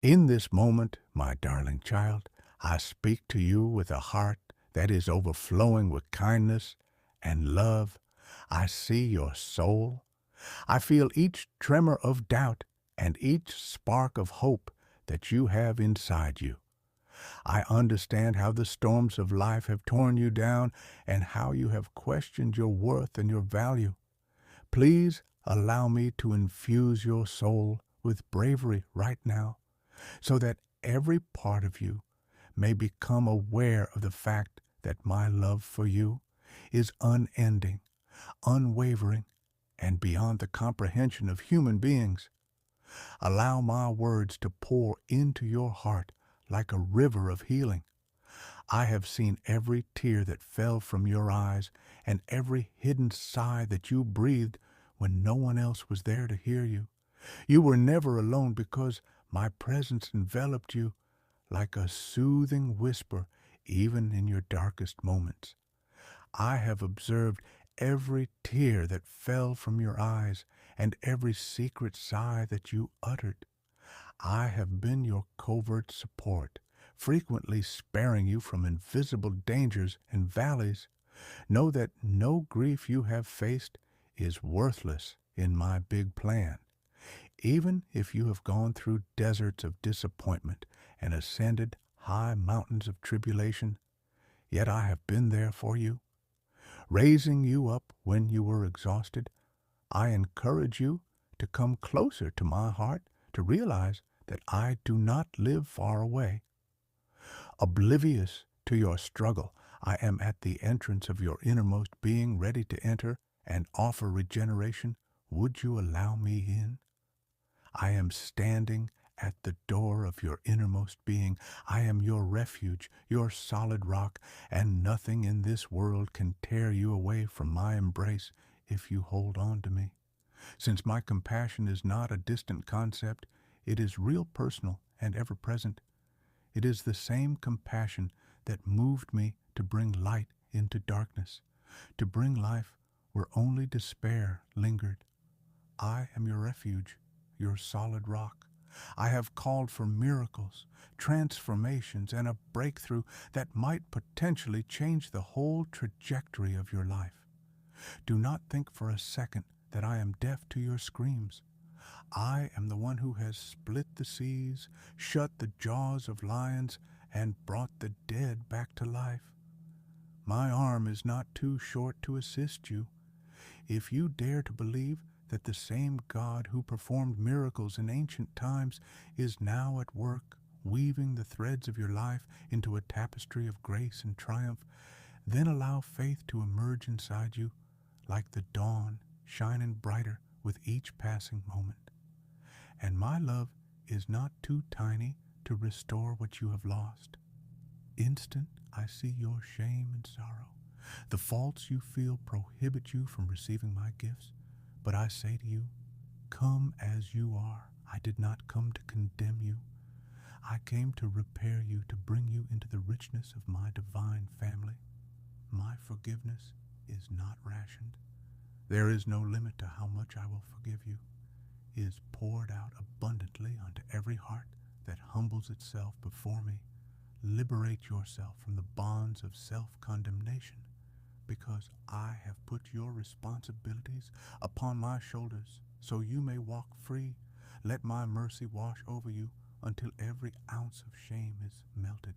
In this moment, my darling child, I speak to you with a heart that is overflowing with kindness and love. I see your soul. I feel each tremor of doubt and each spark of hope that you have inside you. I understand how the storms of life have torn you down and how you have questioned your worth and your value. Please allow me to infuse your soul with bravery right now so that every part of you may become aware of the fact that my love for you is unending, unwavering, and beyond the comprehension of human beings. Allow my words to pour into your heart like a river of healing. I have seen every tear that fell from your eyes and every hidden sigh that you breathed when no one else was there to hear you. You were never alone because my presence enveloped you like a soothing whisper even in your darkest moments. I have observed every tear that fell from your eyes and every secret sigh that you uttered. I have been your covert support, frequently sparing you from invisible dangers and valleys. Know that no grief you have faced is worthless in my big plan. Even if you have gone through deserts of disappointment and ascended high mountains of tribulation, yet I have been there for you, raising you up when you were exhausted. I encourage you to come closer to my heart to realize that I do not live far away. Oblivious to your struggle, I am at the entrance of your innermost being, ready to enter and offer regeneration. Would you allow me in? I am standing at the door of your innermost being. I am your refuge, your solid rock, and nothing in this world can tear you away from my embrace if you hold on to me. Since my compassion is not a distant concept, it is real, personal, and ever present. It is the same compassion that moved me to bring light into darkness, to bring life where only despair lingered. I am your refuge, your solid rock. I have called for miracles, transformations, and a breakthrough that might potentially change the whole trajectory of your life. Do not think for a second that I am deaf to your screams. I am the one who has split the seas, shut the jaws of lions, and brought the dead back to life. My arm is not too short to assist you. If you dare to believe that the same God who performed miracles in ancient times is now at work, weaving the threads of your life into a tapestry of grace and triumph, then allow faith to emerge inside you like the dawn, shining brighter with each passing moment. And my love is not too tiny to restore what you have lost. Instant I see your shame and sorrow. The faults you feel prohibit you from receiving my gifts. But I say to you, come as you are. I did not come to condemn you. I came to repair you, to bring you into the richness of my divine family. My forgiveness is not rationed. There is no limit to how much I will forgive you. It is poured out abundantly onto every heart that humbles itself before me. Liberate yourself from the bonds of self-condemnation, because I have put your responsibilities upon my shoulders so you may walk free. Let my mercy wash over you until every ounce of shame is melted.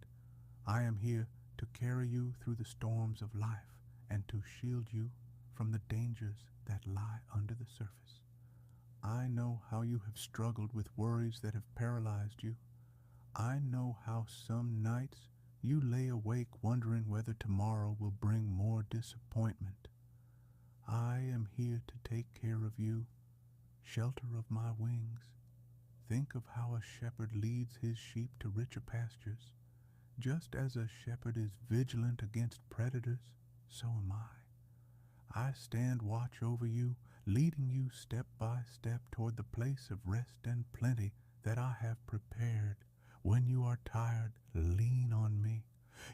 I am here to carry you through the storms of life and to shield you from the dangers that lie under the surface. I know how you have struggled with worries that have paralyzed you. I know how some nights you lay awake wondering whether tomorrow will bring more disappointment. I am here to take care of you, shelter of my wings. Think of how a shepherd leads his sheep to richer pastures. Just as a shepherd is vigilant against predators, so am I. I stand watch over you, leading you step by step toward the place of rest and plenty that I have prepared. When you are tired, lean on me.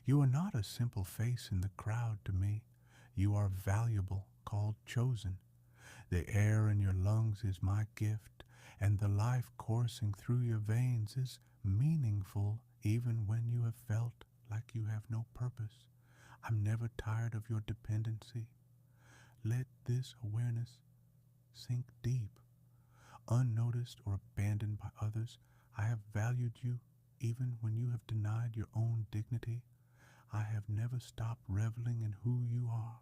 You are not a simple face in the crowd to me. You are valuable, called chosen. The air in your lungs is my gift, and the life coursing through your veins is meaningful even when you have felt like you have no purpose. I'm never tired of your dependency. Let this awareness sink deep. Unnoticed or abandoned by others, I have valued you even when you have denied your own dignity. I have never stopped reveling in who you are.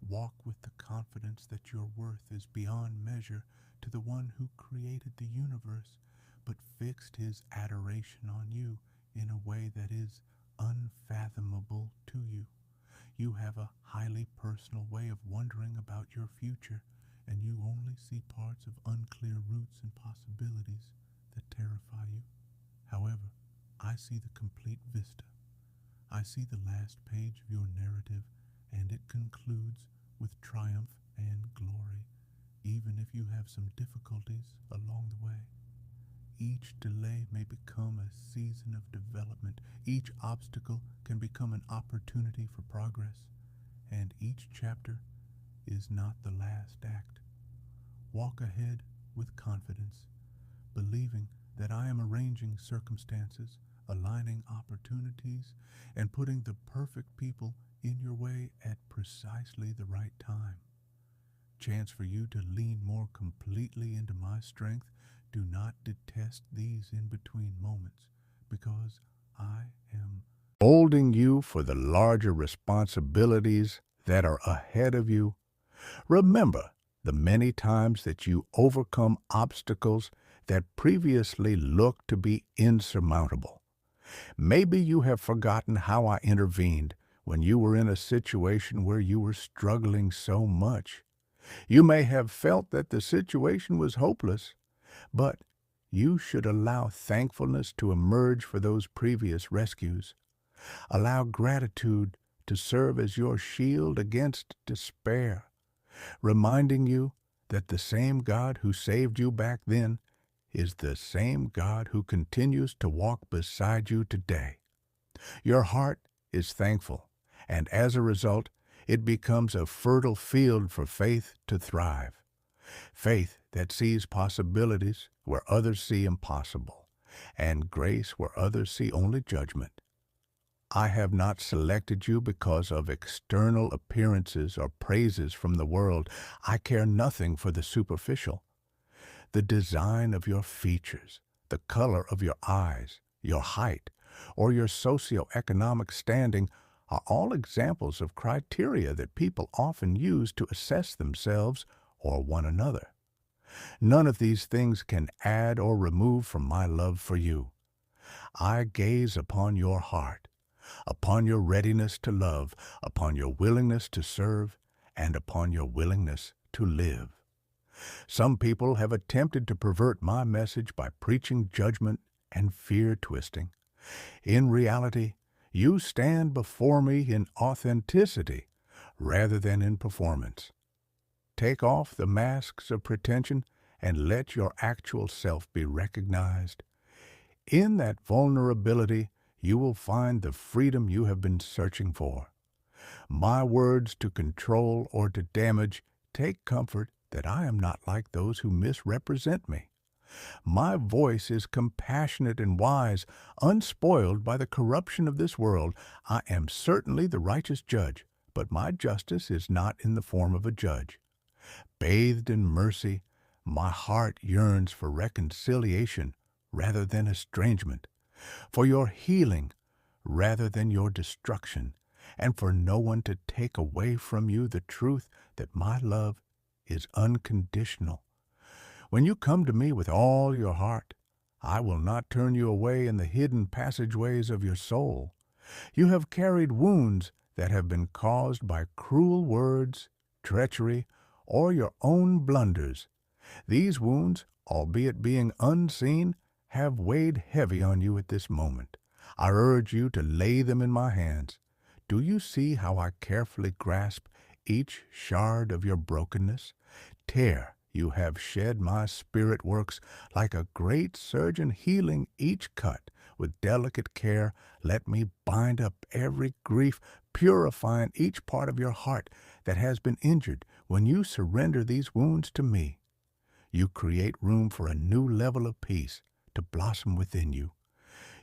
Walk with the confidence that your worth is beyond measure to the one who created the universe, but fixed his adoration on you in a way that is unfathomable to you. You have a highly personal way of wondering about your future, and you only see parts of unclear roots and possibilities that terrify you. However, I see the complete vista. I see the last page of your narrative, and it concludes with triumph and glory, even if you have some difficulties along the way. Each delay may become a season of development. Each obstacle can become an opportunity for progress, and each chapter is not the last act. Walk ahead with confidence, believing that I am arranging circumstances, aligning opportunities, and putting the perfect people in your way at precisely the right time. Chance for you to lean more completely into my strength. Do not detest these in-between moments, because I am molding you for the larger responsibilities that are ahead of you. Remember the many times that you overcome obstacles that previously looked to be insurmountable. Maybe you have forgotten how I intervened when you were in a situation where you were struggling so much. You may have felt that the situation was hopeless, but you should allow thankfulness to emerge for those previous rescues. Allow gratitude to serve as your shield against despair, reminding you that the same God who saved you back then is the same God who continues to walk beside you today. Your heart is thankful, and as a result, it becomes a fertile field for faith to thrive. Faith that sees possibilities where others see impossible, and grace where others see only judgment. I have not selected you because of external appearances or praises from the world. I care nothing for the superficial. The design of your features, the color of your eyes, your height, or your socioeconomic standing are all examples of criteria that people often use to assess themselves or one another. None of these things can add or remove from my love for you. I gaze upon your heart, upon your readiness to love, upon your willingness to serve, and upon your willingness to live. Some people have attempted to pervert my message by preaching judgment and fear-twisting. In reality, you stand before me in authenticity rather than in performance. Take off the masks of pretension and let your actual self be recognized. In that vulnerability, you will find the freedom you have been searching for. My words to control or to damage take comfort that I am not like those who misrepresent me. My voice is compassionate and wise, unspoiled by the corruption of this world. I am certainly the righteous judge, but my justice is not in the form of a judge. Bathed in mercy, my heart yearns for reconciliation rather than estrangement, for your healing rather than your destruction, and for no one to take away from you the truth that my love is unconditional. When you come to me with all your heart, I will not turn you away in the hidden passageways of your soul. You have carried wounds that have been caused by cruel words, treachery, or your own blunders. These wounds, albeit being unseen, have weighed heavy on you at this moment. I urge you to lay them in my hands. Do you see how I carefully grasp each shard of your brokenness? Tear, you have shed my spirit works like a great surgeon healing each cut with delicate care. Let me bind up every grief, purifying each part of your heart that has been injured when you surrender these wounds to me. You create room for a new level of peace to blossom within you.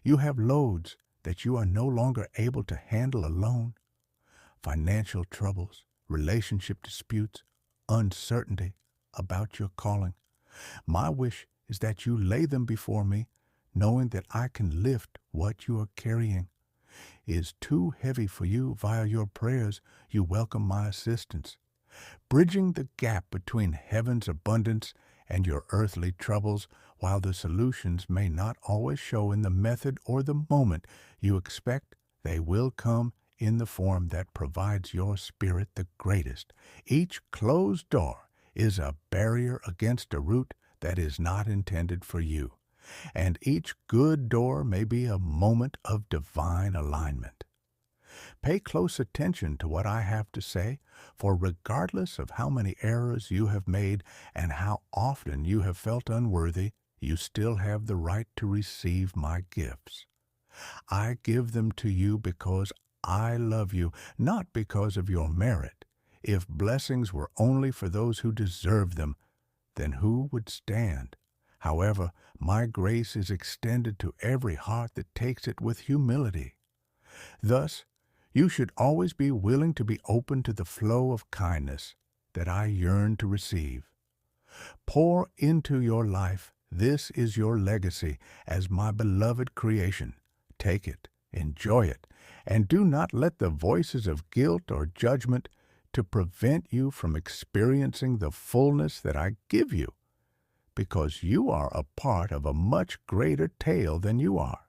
You have loads that you are no longer able to handle alone. Financial troubles, relationship disputes, uncertainty about your calling. My wish is that you lay them before me, knowing that I can lift what you are carrying. Is too heavy for you. Via your prayers, you welcome my assistance. Bridging the gap between heaven's abundance and your earthly troubles, while the solutions may not always show in the method or the moment you expect, they will come in the form that provides your spirit the greatest. Each closed door is a barrier against a route that is not intended for you, and each good door may be a moment of divine alignment. Pay close attention to what I have to say, for regardless of how many errors you have made and how often you have felt unworthy, you still have the right to receive my gifts. I give them to you because I love you, not because of your merit. If blessings were only for those who deserve them, then who would stand? However, my grace is extended to every heart that takes it with humility. Thus, you should always be willing to be open to the flow of kindness that I yearn to receive. Pour into your life. This is your legacy as my beloved creation. Take it, enjoy it, and do not let the voices of guilt or judgment to prevent you from experiencing the fullness that I give you, because you are a part of a much greater tale than you are.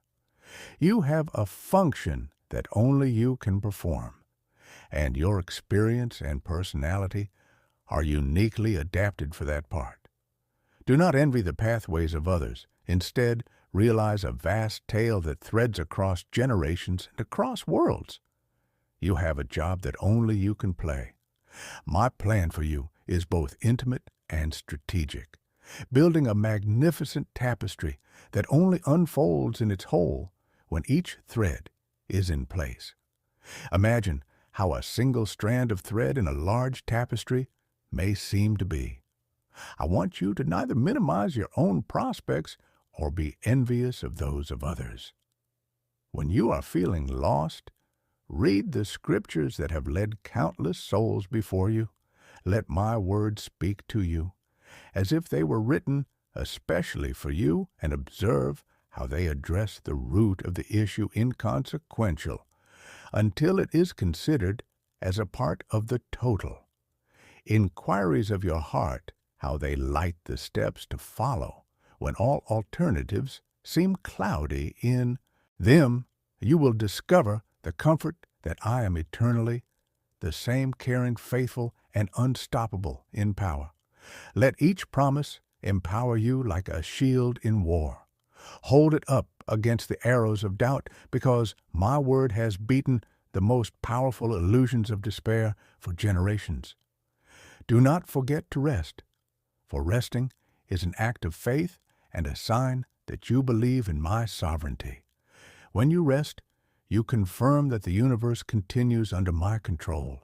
You have a function that only you can perform, and your experience and personality are uniquely adapted for that part. Do not envy the pathways of others. Instead, realize a vast tale that threads across generations and across worlds. You have a job that only you can play. My plan for you is both intimate and strategic, building a magnificent tapestry that only unfolds in its whole when each thread is in place. Imagine how a single strand of thread in a large tapestry may seem to be. I want you to neither minimize your own prospects or be envious of those of others. When you are feeling lost, read the scriptures that have led countless souls before you. Let my words speak to you, as if they were written especially for you, and observe how they address the root of the issue inconsequential until it is considered as a part of the total. Inquiries of your heart, how they light the steps to follow when all alternatives seem cloudy. In them you will discover the comfort that I am eternally the same, caring, faithful, and unstoppable in power. Let each promise empower you like a shield in war. Hold it up against the arrows of doubt, because my word has beaten the most powerful illusions of despair for generations. Do not forget to rest, for resting is an act of faith and a sign that you believe in my sovereignty. When you rest, you confirm that the universe continues under my control.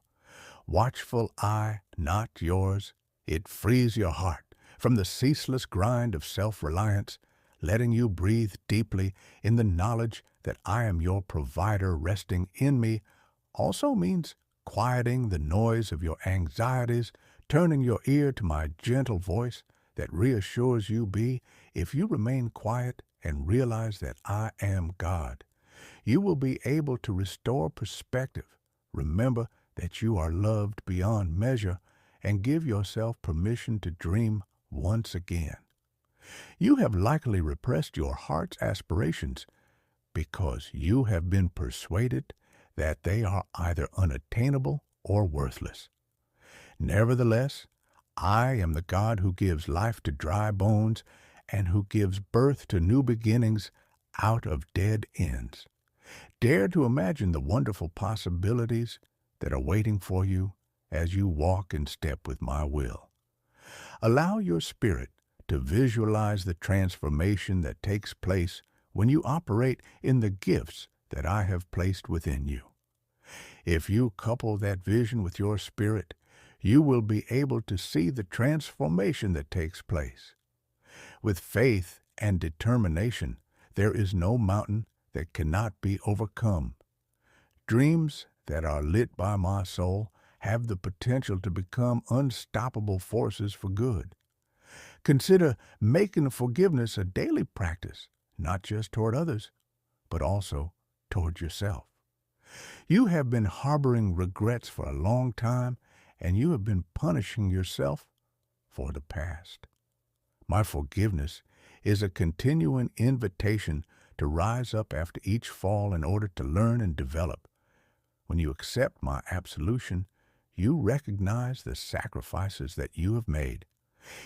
Watchful eye, not yours. It frees your heart from the ceaseless grind of self-reliance, letting you breathe deeply in the knowledge that I am your provider. Resting in me also means quieting the noise of your anxieties, turning your ear to my gentle voice that reassures you. If you remain quiet and realize that I am God, you will be able to restore perspective. Remember that you are loved beyond measure, and give yourself permission to dream once again. You have likely repressed your heart's aspirations because you have been persuaded that they are either unattainable or worthless. Nevertheless, I am the God who gives life to dry bones and who gives birth to new beginnings out of dead ends. Dare to imagine the wonderful possibilities that are waiting for you as you walk in step with my will. Allow your spirit to visualize the transformation that takes place when you operate in the gifts that I have placed within you. If you couple that vision with your spirit, you will be able to see the transformation that takes place. With faith and determination, there is no mountain that cannot be overcome. Dreams that are lit by my soul have the potential to become unstoppable forces for good. Consider making forgiveness a daily practice, not just toward others, but also toward yourself. You have been harboring regrets for a long time, and you have been punishing yourself for the past. My forgiveness is a continuing invitation to rise up after each fall in order to learn and develop. When you accept my absolution, you recognize the sacrifices that you have made.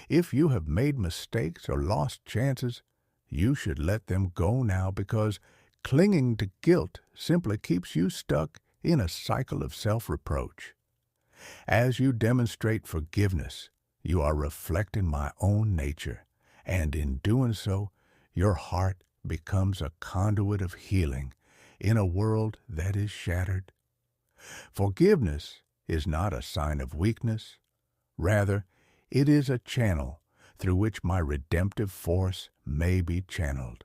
If you have made mistakes or lost chances, you should let them go now, because clinging to guilt simply keeps you stuck in a cycle of self-reproach. As you demonstrate forgiveness, you are reflecting my own nature, and in doing so, your heart becomes a conduit of healing in a world that is shattered. Forgiveness is not a sign of weakness. Rather, it is a channel through which my redemptive force may be channeled.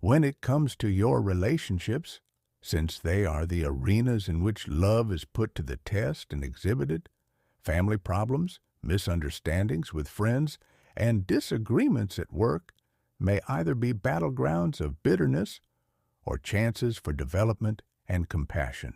When it comes to your relationships, since they are the arenas in which love is put to the test and exhibited, family problems, misunderstandings with friends, and disagreements at work may either be battlegrounds of bitterness or chances for development and compassion.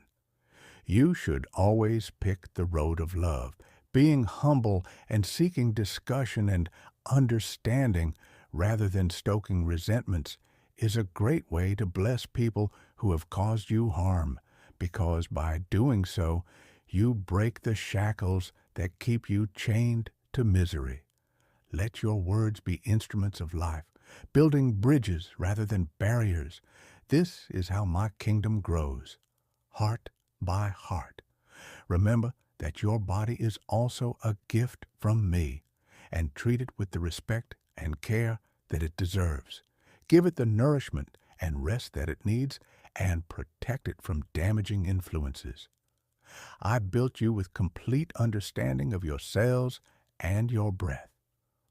You should always pick the road of love, being humble and seeking discussion and understanding rather than stoking resentments is a great way to bless people who have caused you harm, because by doing so, you break the shackles that keep you chained to misery. Let your words be instruments of life, building bridges rather than barriers. This is how my kingdom grows, heart by heart. Remember that your body is also a gift from me, and treat it with the respect and care that it deserves. Give it the nourishment and rest that it needs, and protect it from damaging influences. I built you with complete understanding of your cells and your breath.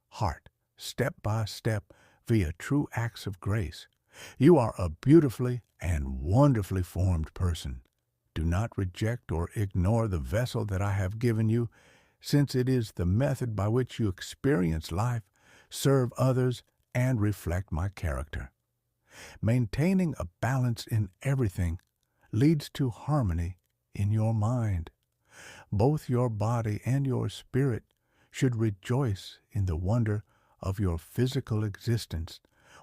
Heart, step by step, via true acts of grace. You are a beautifully and wonderfully formed person. Do not reject or ignore the vessel that I have given you, since it is the method by which you experience life, serve others, and reflect my character. Maintaining a balance in everything leads to harmony in your mind. Both your body and your spirit should rejoice in the wonder of your physical existence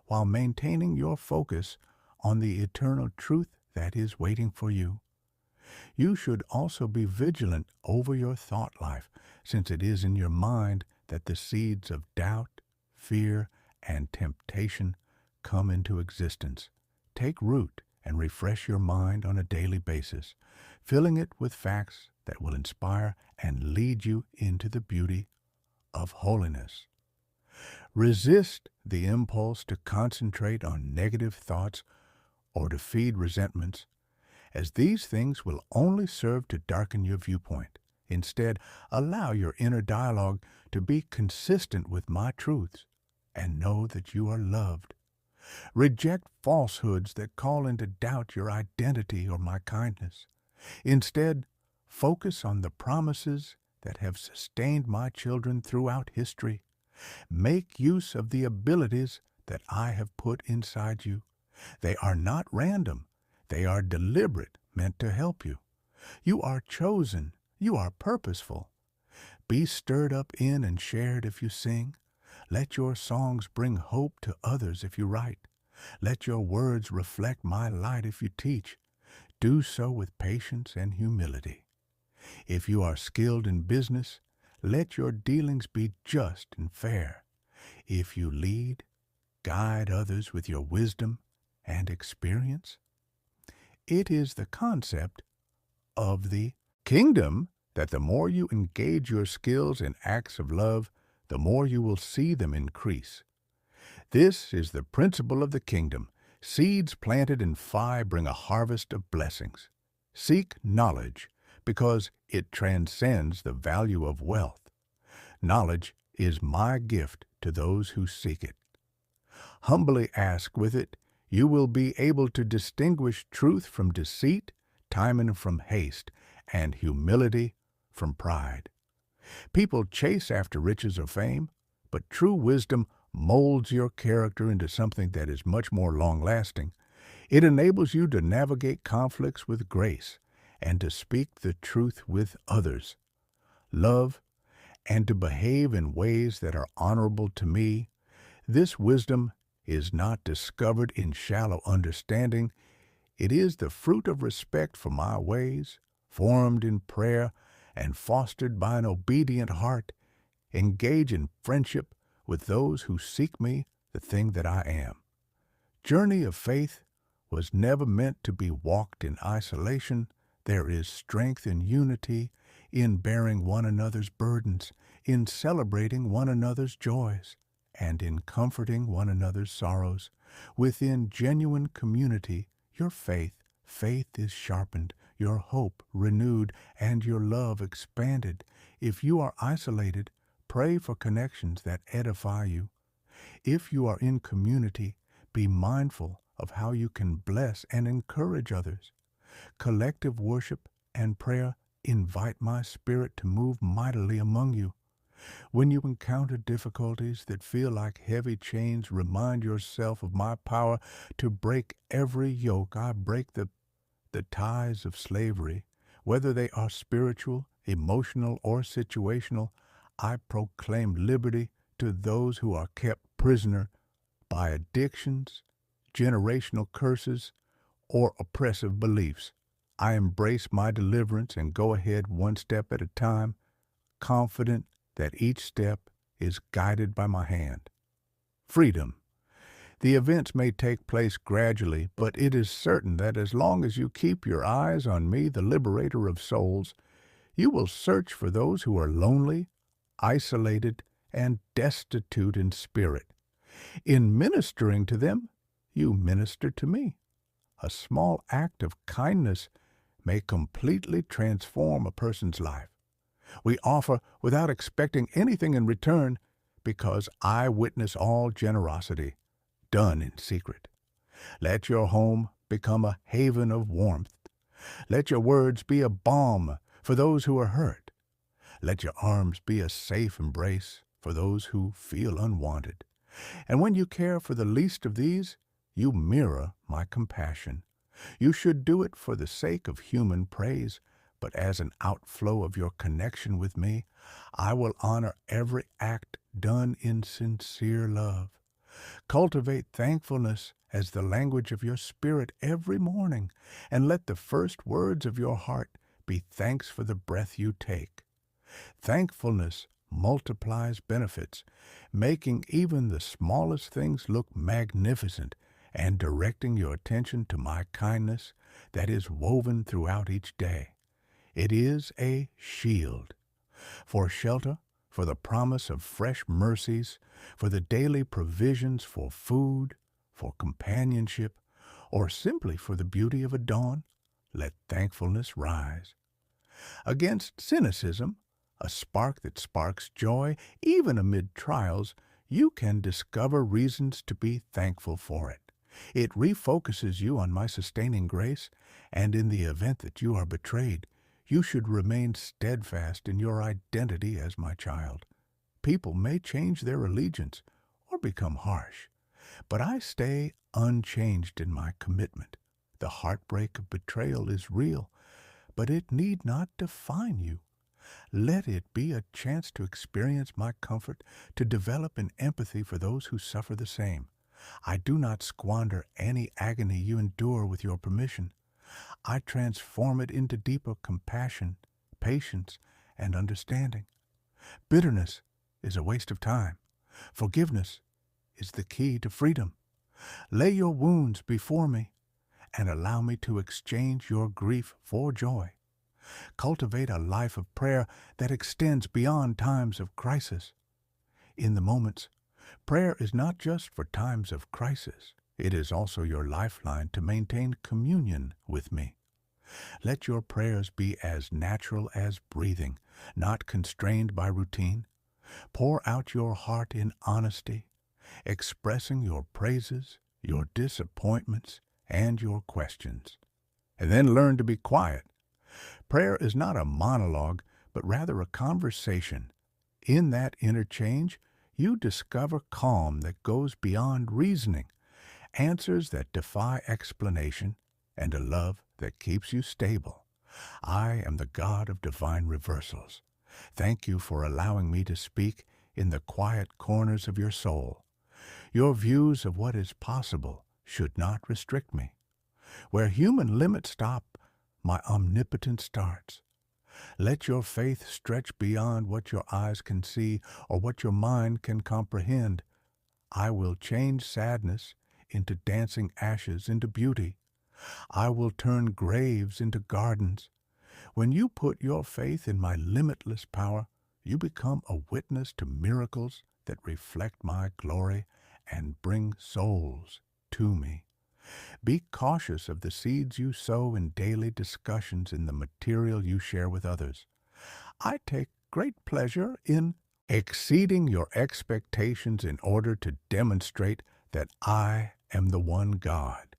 while maintaining your focus on the eternal truth that is waiting for you. You should also be vigilant over your thought life, since it is in your mind that the seeds of doubt, fear, and temptation come into existence. Take root and refresh your mind on a daily basis, filling it with facts that will inspire and lead you into the beauty of holiness. Resist the impulse to concentrate on negative thoughts or to feed resentments, as these things will only serve to darken your viewpoint. Instead, allow your inner dialogue to be consistent with my truths, and know that you are loved. Reject falsehoods that call into doubt your identity or my kindness. Instead, focus on the promises that have sustained my children throughout history. Make use of the abilities that I have put inside you. They are not random. They are deliberate, meant to help you. You are chosen. You are purposeful. Be stirred up in and shared if you sing. Let your songs bring hope to others if you write. Let your words reflect my light if you teach. Do so with patience and humility. If you are skilled in business, let your dealings be just and fair. If you lead, guide others with your wisdom and experience. It is the concept of the kingdom that the more you engage your skills in acts of love, the more you will see them increase. This is the principle of the kingdom. Seeds planted in Phi bring a harvest of blessings. Seek knowledge, because it transcends the value of wealth. Knowledge is my gift to those who seek it. Humbly ask with it, you will be able to distinguish truth from deceit, timing from haste, and humility from pride. People chase after riches or fame, but true wisdom molds your character into something that is much more long-lasting. It enables you to navigate conflicts with grace and to speak the truth with others, love, and to behave in ways that are honorable to me. This wisdom is not discovered in shallow understanding. It is the fruit of respect for my ways, formed in prayer and fostered by an obedient heart. Engage in friendship with those who seek me, the thing that I am. Journey of faith was never meant to be walked in isolation. There is strength in unity, in bearing one another's burdens, in celebrating one another's joys, and in comforting one another's sorrows. Within genuine community, your faith is sharpened, your hope renewed, and your love expanded. If you are isolated, pray for connections that edify you. If you are in community, be mindful of how you can bless and encourage others. Collective worship and prayer invite my spirit to move mightily among you. When you encounter difficulties that feel like heavy chains, remind yourself of my power to break every yoke. I break the ties of slavery, whether they are spiritual, emotional, or situational. I proclaim liberty to those who are kept prisoner by addictions, generational curses, or oppressive beliefs. I embrace my deliverance and go ahead one step at a time, confident that each step is guided by my hand. Freedom. The events may take place gradually, but it is certain that as long as you keep your eyes on me, the liberator of souls, you will search for those who are lonely, isolated, and destitute in spirit. In ministering to them, you minister to me. A small act of kindness may completely transform a person's life. We offer without expecting anything in return because I witness all generosity done in secret. Let your home become a haven of warmth. Let your words be a balm for those who are hurt. Let your arms be a safe embrace for those who feel unwanted. And when you care for the least of these, you mirror my compassion. You should do it for the sake of human praise, but as an outflow of your connection with me, I will honor every act done in sincere love. Cultivate thankfulness as the language of your spirit every morning, and let the first words of your heart be thanks for the breath you take. Thankfulness multiplies benefits, making even the smallest things look magnificent and directing your attention to my kindness that is woven throughout each day. It is a shield for shelter, for the promise of fresh mercies, for the daily provisions for food, for companionship, or simply for the beauty of a dawn. Let thankfulness rise. Against cynicism, a spark that sparks joy, even amid trials, you can discover reasons to be thankful for it. It refocuses you on my sustaining grace, and in the event that you are betrayed, you should remain steadfast in your identity as my child. People may change their allegiance or become harsh, but I stay unchanged in my commitment. The heartbreak of betrayal is real, but it need not define you. Let it be a chance to experience my comfort, to develop an empathy for those who suffer the same. I do not squander any agony you endure with your permission. I transform it into deeper compassion, patience, and understanding. Bitterness is a waste of time. Forgiveness is the key to freedom. Lay your wounds before me and allow me to exchange your grief for joy. Cultivate a life of prayer that extends beyond times of crisis. In the moments, prayer is not just for times of crisis. It is also your lifeline to maintain communion with me. Let your prayers be as natural as breathing, not constrained by routine. Pour out your heart in honesty, expressing your praises, your disappointments, and your questions. And then learn to be quiet. Prayer is not a monologue, but rather a conversation. In that interchange, you discover calm that goes beyond reasoning, answers that defy explanation, and a love that keeps you stable. I am the God of divine reversals. Thank you for allowing me to speak in the quiet corners of your soul. Your views of what is possible should not restrict me. Where human limits stop, my omnipotence starts. Let your faith stretch beyond what your eyes can see or what your mind can comprehend. I will change sadness into dancing ashes into beauty. I will turn graves into gardens. When you put your faith in my limitless power, you become a witness to miracles that reflect my glory and bring souls to me. Be cautious of the seeds you sow in daily discussions in the material you share with others. I take great pleasure in exceeding your expectations in order to demonstrate that I am the one God.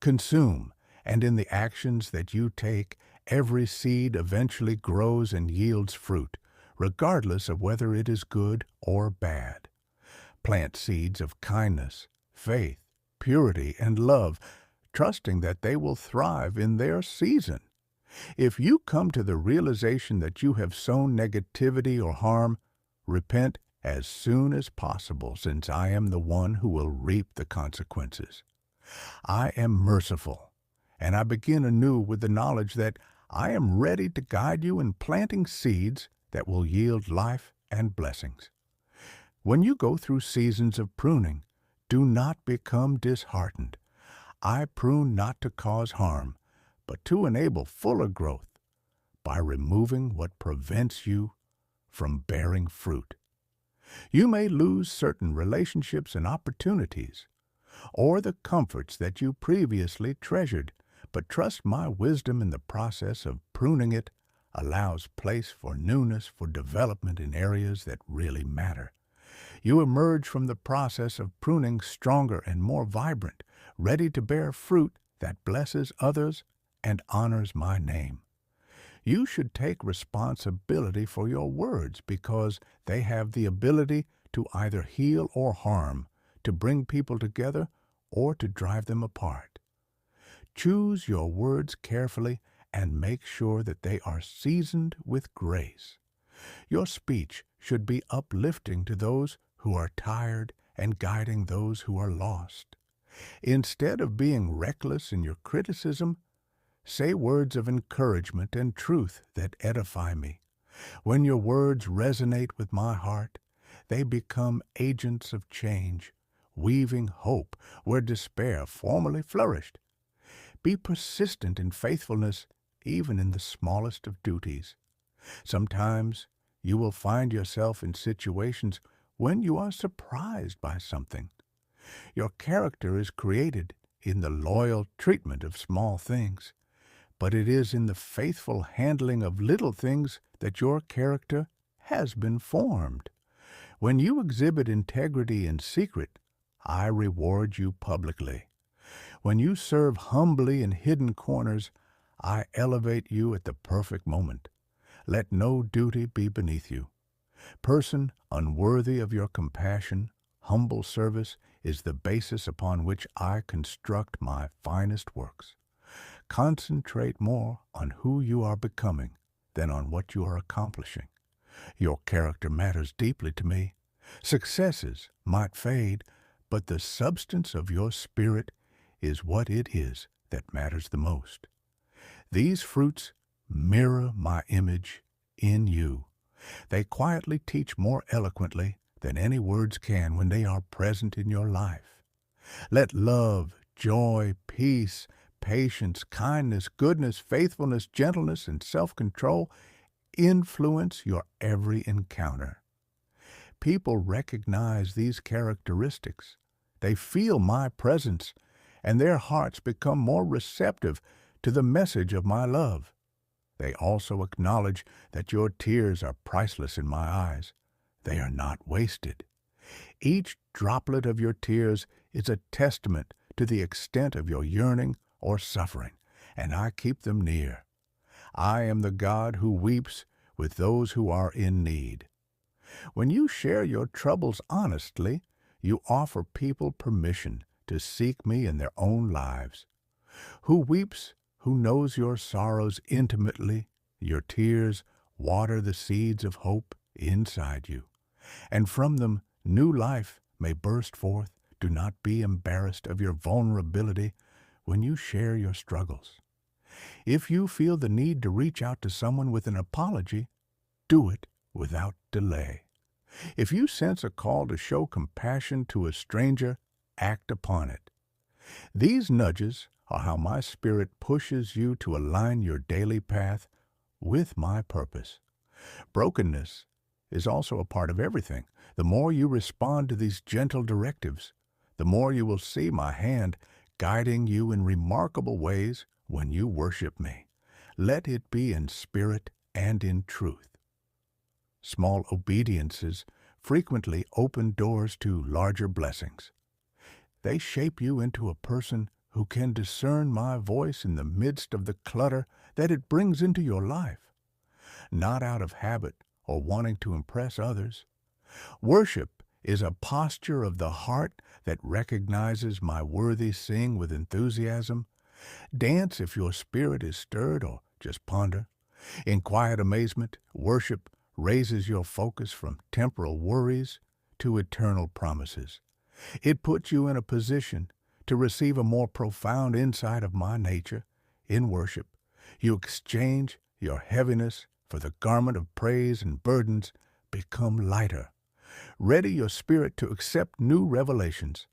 Consume, and in the actions that you take, every seed eventually grows and yields fruit, regardless of whether it is good or bad. Plant seeds of kindness, faith, purity, and love, trusting that they will thrive in their season. If you come to the realization that you have sown negativity or harm, repent as soon as possible, since I am the one who will reap the consequences. I am merciful, and I begin anew with the knowledge that I am ready to guide you in planting seeds that will yield life and blessings. When you go through seasons of pruning, do not become disheartened. I prune not to cause harm, but to enable fuller growth by removing what prevents you from bearing fruit. You may lose certain relationships and opportunities, or the comforts that you previously treasured, but trust my wisdom in the process of pruning it allows place for newness, for development in areas that really matter. You emerge from the process of pruning stronger and more vibrant, ready to bear fruit that blesses others and honors my name. You should take responsibility for your words because they have the ability to either heal or harm, to bring people together or to drive them apart. Choose your words carefully and make sure that they are seasoned with grace. Your speech should be uplifting to those who are tired and guiding those who are lost. Instead of being reckless in your criticism, say words of encouragement and truth that edify me. When your words resonate with my heart, they become agents of change, weaving hope where despair formerly flourished. Be persistent in faithfulness, even in the smallest of duties. Sometimes you will find yourself in situations when you are surprised by something. Your character is created in the loyal treatment of small things, but it is in the faithful handling of little things that your character has been formed. When you exhibit integrity in secret, I reward you publicly. When you serve humbly in hidden corners, I elevate you at the perfect moment. Let no duty be beneath you. Person unworthy of your compassion, humble service is the basis upon which I construct my finest works. Concentrate more on who you are becoming than on what you are accomplishing. Your character matters deeply to me. Successes might fade, but the substance of your spirit is what it is that matters the most. These fruits mirror my image in you. They quietly teach more eloquently than any words can when they are present in your life. Let love, joy, peace, patience, kindness, goodness, faithfulness, gentleness, and self-control influence your every encounter. People recognize these characteristics. They feel my presence, and their hearts become more receptive to the message of my love. They also acknowledge that your tears are priceless in my eyes. They are not wasted. Each droplet of your tears is a testament to the extent of your yearning or suffering, and I keep them near. I am the God who weeps with those who are in need. When you share your troubles honestly, you offer people permission to seek me in their own lives. Who weeps, who knows your sorrows intimately, your tears water the seeds of hope inside you, and from them new life may burst forth. Do not be embarrassed of your vulnerability when you share your struggles. If you feel the need to reach out to someone with an apology, do it without delay. If you sense a call to show compassion to a stranger, act upon it. These nudges are how my Spirit pushes you to align your daily path with my purpose. Brokenness is also a part of everything. The more you respond to these gentle directives, the more you will see my hand guiding you in remarkable ways when you worship me. Let it be in spirit and in truth. Small obediences frequently open doors to larger blessings. They shape you into a person who can discern my voice in the midst of the clutter that it brings into your life, not out of habit or wanting to impress others. Worship is a posture of the heart that recognizes my worthy sing with enthusiasm. Dance if your spirit is stirred, or just ponder. In quiet amazement, worship raises your focus from temporal worries to eternal promises. It puts you in a position to receive a more profound insight of my nature. In worship, you exchange your heaviness for the garment of praise, and burdens become lighter. Ready your spirit to accept new revelations.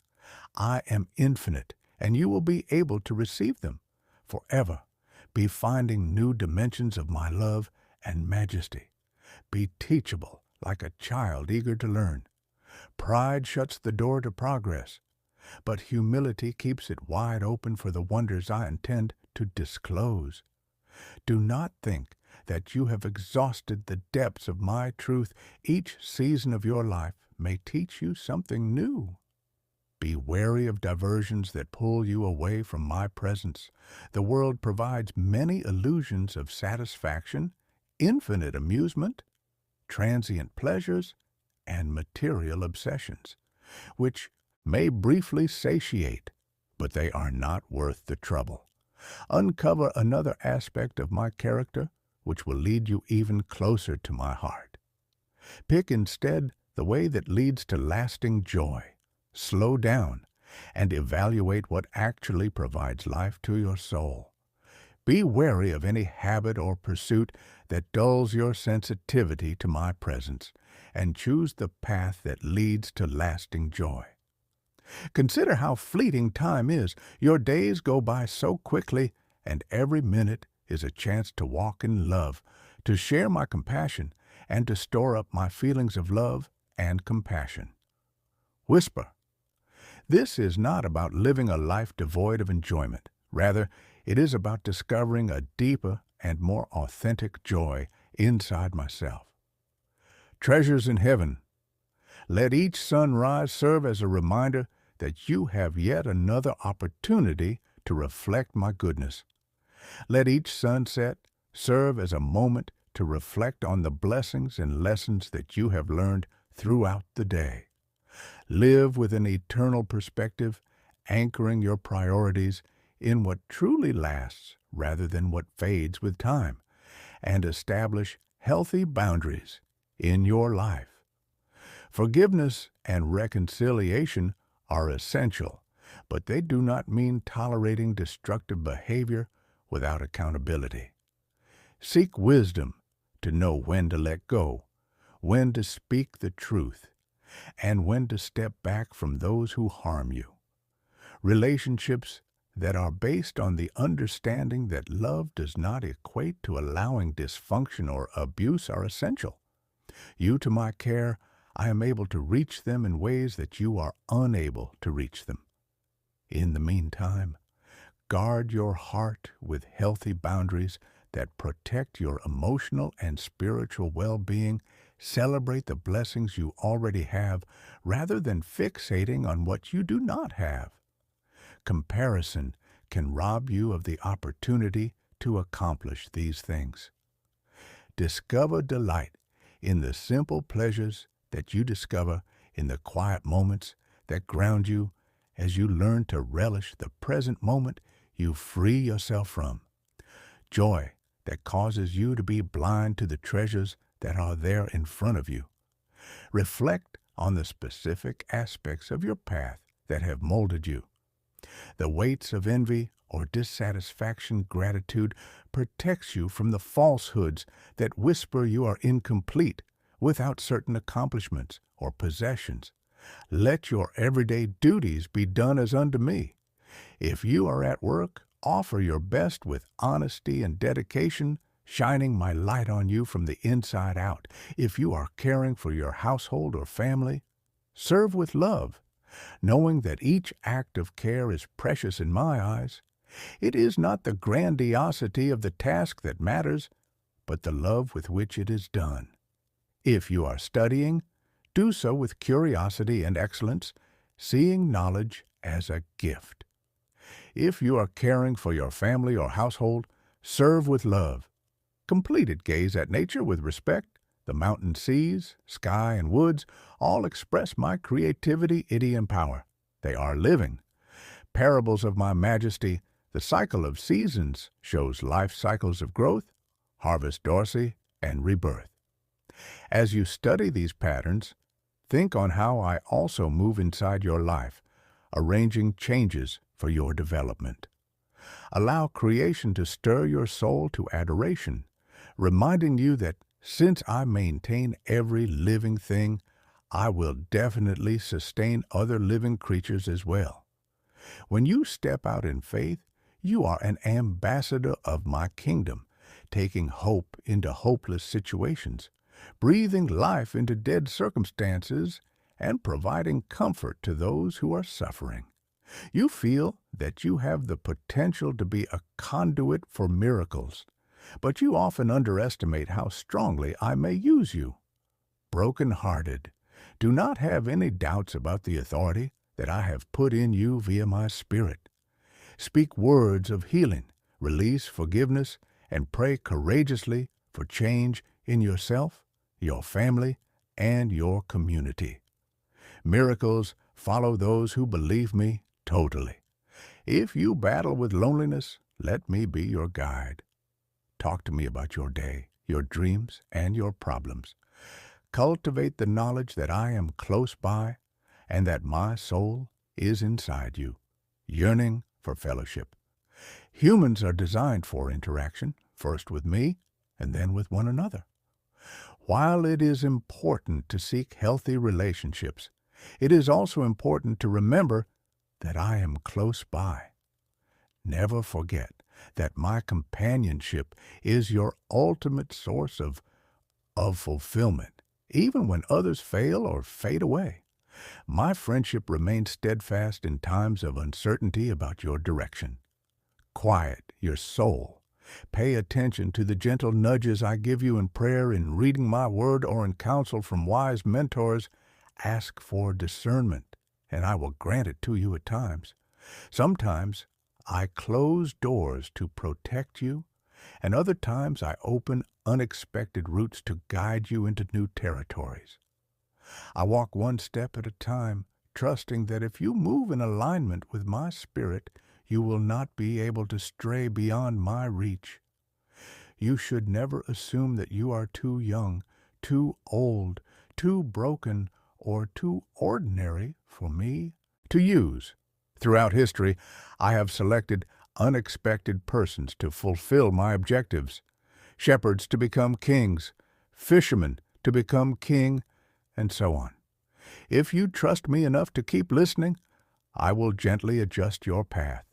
I am infinite, and you will be able to receive them. Forever be finding new dimensions of my love and majesty. Be teachable like a child eager to learn. Pride shuts the door to progress, but humility keeps it wide open for the wonders I intend to disclose. Do not think that you have exhausted the depths of my truth. Each season of your life may teach you something new. Be wary of diversions that pull you away from my presence. The world provides many illusions of satisfaction, infinite amusement, transient pleasures, and material obsessions, which may briefly satiate, but they are not worth the trouble. Uncover another aspect of my character which will lead you even closer to my heart. Pick instead the way that leads to lasting joy. Slow down and evaluate what actually provides life to your soul. Be wary of any habit or pursuit that dulls your sensitivity to my presence, and choose the path that leads to lasting joy. Consider how fleeting time is. Your days go by so quickly, and every minute is a chance to walk in love, to share my compassion, and to store up my feelings of love and compassion. Whisper. This is not about living a life devoid of enjoyment. Rather, it is about discovering a deeper and more authentic joy inside myself. Treasures in heaven. Let each sunrise serve as a reminder that you have yet another opportunity to reflect my goodness. Let each sunset serve as a moment to reflect on the blessings and lessons that you have learned throughout the day. Live with an eternal perspective, anchoring your priorities in what truly lasts rather than what fades with time, and establish healthy boundaries in your life. Forgiveness and reconciliation are essential, but they do not mean tolerating destructive behavior without accountability. Seek wisdom to know when to let go, when to speak the truth, and when to step back from those who harm you. Relationships that are based on the understanding that love does not equate to allowing dysfunction or abuse are essential. You to my care, I am able to reach them in ways that you are unable to reach them. In the meantime, Guard your heart with healthy boundaries that protect your emotional and spiritual well-being. Celebrate the blessings you already have rather than fixating on what you do not have. Comparison can rob you of the opportunity to accomplish these things. Discover delight in the simple pleasures that you discover in the quiet moments that ground you. As you learn to relish the present moment, you free yourself from joy that causes you to be blind to the treasures that are there in front of you. Reflect on the specific aspects of your path that have molded you. The weights of envy or dissatisfaction. Gratitude protects you from the falsehoods that whisper you are incomplete without certain accomplishments or possessions. Let your everyday duties be done as unto me. If you are at work, offer your best with honesty and dedication, shining my light on you from the inside out. If you are caring for your household or family, serve with love, knowing that each act of care is precious in my eyes. It is not the grandiosity of the task that matters, but the love with which it is done. If you are studying, do so with curiosity and excellence, seeing knowledge as a gift. If you are caring for your family or household, serve with love. Complete it. Gaze at nature with respect. The mountain, seas, sky, and woods all express my creativity, and power. They are living. Parables of my majesty. The cycle of seasons shows life cycles of growth, harvest, Dorsey, and rebirth. As you study these patterns, think on how I also move inside your life, arranging changes for your development. Allow creation to stir your soul to adoration, reminding you that since I maintain every living thing, I will definitely sustain other living creatures as well. When you step out in faith, you are an ambassador of my kingdom, taking hope into hopeless situations, breathing life into dead circumstances, and providing comfort to those who are suffering. You feel that you have the potential to be a conduit for miracles, but you often underestimate how strongly I may use you. Broken-hearted, do not have any doubts about the authority that I have put in you via my Spirit. Speak words of healing, release forgiveness, and pray courageously for change in yourself, your family, and your community. Miracles follow those who believe me totally. If you battle with loneliness, let me be your guide. Talk to me about your day, your dreams, and your problems. Cultivate the knowledge that I am close by and that my soul is inside you, yearning for fellowship. Humans are designed for interaction, first with me and then with one another. While it is important to seek healthy relationships, it is also important to remember that I am close by. Never forget that my companionship is your ultimate source of fulfillment, even when others fail or fade away. My friendship remains steadfast in times of uncertainty about your direction. Quiet your soul. Pay attention to the gentle nudges I give you in prayer, in reading my word, or in counsel from wise mentors. Ask for discernment, and I will grant it to you at times. Sometimes I close doors to protect you, and other times I open unexpected routes to guide you into new territories. I walk one step at a time, trusting that if you move in alignment with my Spirit, you will not be able to stray beyond my reach. You should never assume that you are too young, too old, too broken, or too ordinary for me to use. Throughout history, I have selected unexpected persons to fulfill my objectives. Shepherds to become kings, fishermen to become king, and so on. If you trust me enough to keep listening, I will gently adjust your path.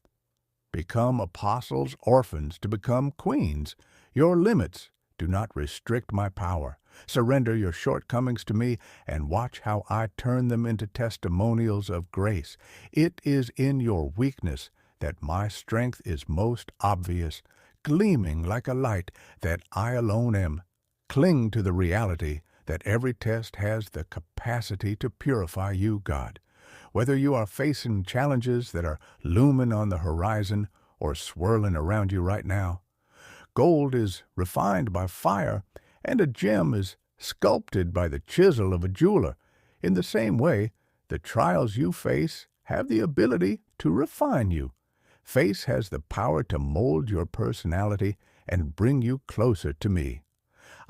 Become apostles, orphans to become queens. Your limits do not restrict my power. Surrender your shortcomings to me and watch how I turn them into testimonials of grace. It is in your weakness that my strength is most obvious, gleaming like a light that I alone am. Cling to the reality that every test has the capacity to purify you, God. Whether you are facing challenges that are looming on the horizon or swirling around you right now, gold is refined by fire, and a gem is sculpted by the chisel of a jeweler. In the same way, the trials you face have the ability to refine you. Faith has the power to mold your personality and bring you closer to me.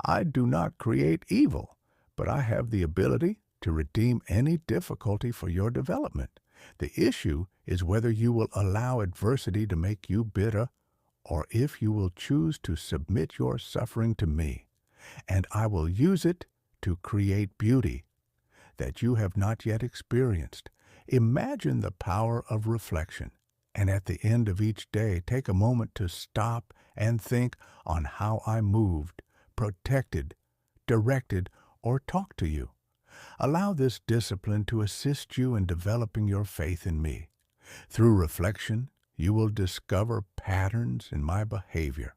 I do not create evil, but I have the ability to redeem any difficulty for your development. The issue is whether you will allow adversity to make you bitter, or if you will choose to submit your suffering to me, and I will use it to create beauty that you have not yet experienced. Imagine the power of reflection, and at the end of each day, take a moment to stop and think on how I moved, protected, directed, or talked to you. Allow this discipline to assist you in developing your faith in me. Through reflection, you will discover patterns in my behavior.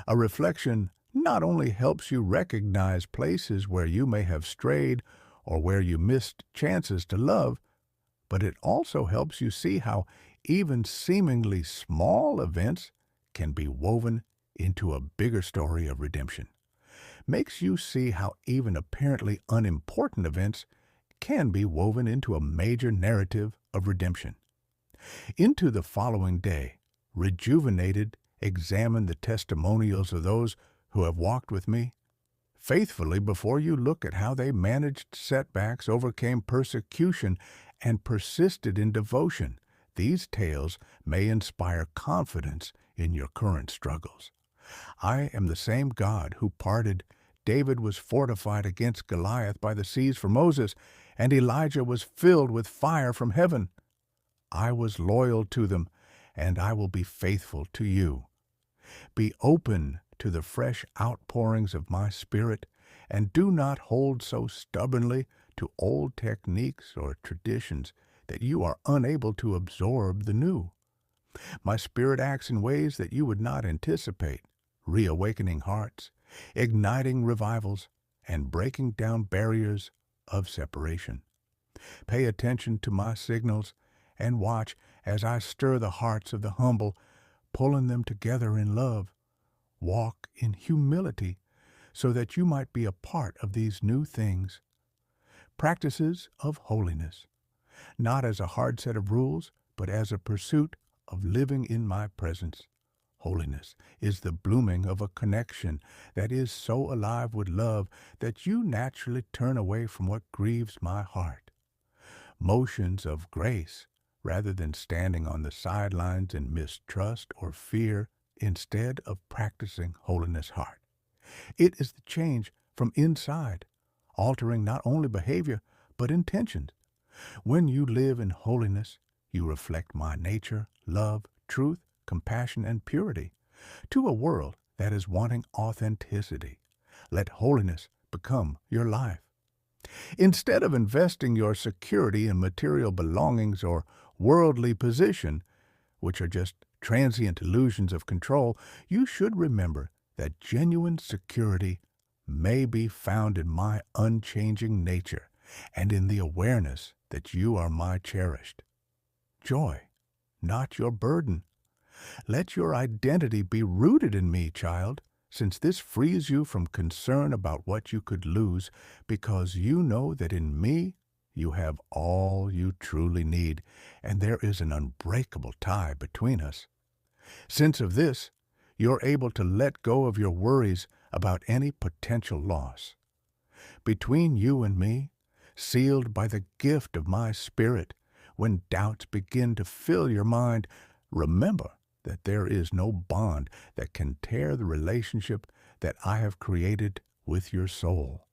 A reflection not only helps you recognize places where you may have strayed or where you missed chances to love, but it also helps you see how even seemingly small events can be woven into a bigger story of redemption. Makes you see how even apparently unimportant events can be woven into a major narrative of redemption. Into the following day, rejuvenated, examine the testimonials of those who have walked with me faithfully before you look at how they managed setbacks, overcame persecution, and persisted in devotion. These tales may inspire confidence in your current struggles. I am the same God who parted. David was fortified against Goliath by the seas for Moses, and Elijah was filled with fire from heaven. I was loyal to them, and I will be faithful to you. Be open to the fresh outpourings of my Spirit, and do not hold so stubbornly to old techniques or traditions that you are unable to absorb the new. My Spirit acts in ways that you would not anticipate, reawakening hearts, igniting revivals, and breaking down barriers of separation. Pay attention to my signals and watch as I stir the hearts of the humble, pulling them together in love. Walk in humility so that you might be a part of these new things. Practices of holiness, not as a hard set of rules, but as a pursuit of living in my presence. Holiness is the blooming of a connection that is so alive with love that you naturally turn away from what grieves my heart. Motions of grace, rather than standing on the sidelines in mistrust or fear, instead of practicing holiness heart. It is the change from inside, altering not only behavior, but intentions. When you live in holiness, you reflect my nature, love, truth, compassion, and purity to a world that is wanting authenticity. Let holiness become your life. Instead of investing your security in material belongings or worldly position, which are just transient illusions of control, you should remember that genuine security may be found in my unchanging nature and in the awareness that you are my cherished. Joy, not your burden. Let your identity be rooted in me, child, since this frees you from concern about what you could lose, because you know that in me you have all you truly need, and there is an unbreakable tie between us. Since of this, you're able to let go of your worries about any potential loss. Between you and me, sealed by the gift of my Spirit, when doubts begin to fill your mind, remember that there is no bond that can tear the relationship that I have created with your soul.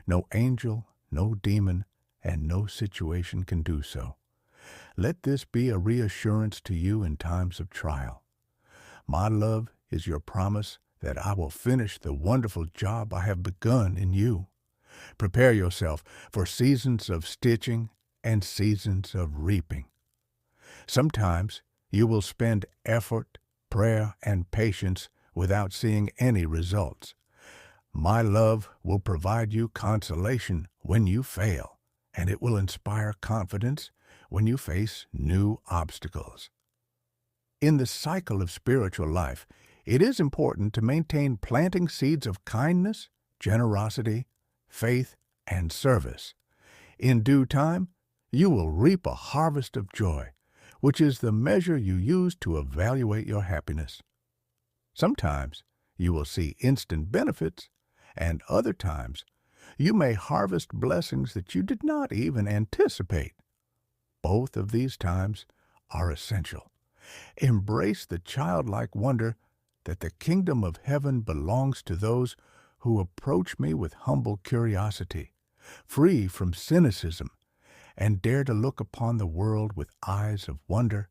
No angel, no demon, and no situation can do so. Let this be a reassurance to you in times of trial. My love is your promise that I will finish the wonderful job I have begun in you. Prepare yourself for seasons of stitching and seasons of reaping. Sometimes You will spend effort, prayer, and patience without seeing any results. My love will provide you consolation when you fail, and it will inspire confidence when you face new obstacles. In the cycle of spiritual life, it is important to maintain planting seeds of kindness, generosity, faith, and service. In due time, you will reap a harvest of joy, which is the measure you use to evaluate your happiness. Sometimes you will see instant benefits, and other times you may harvest blessings that you did not even anticipate. Both of these times are essential. Embrace the childlike wonder that the kingdom of heaven belongs to those who approach me with humble curiosity, free from cynicism, and dare to look upon the world with eyes of wonder,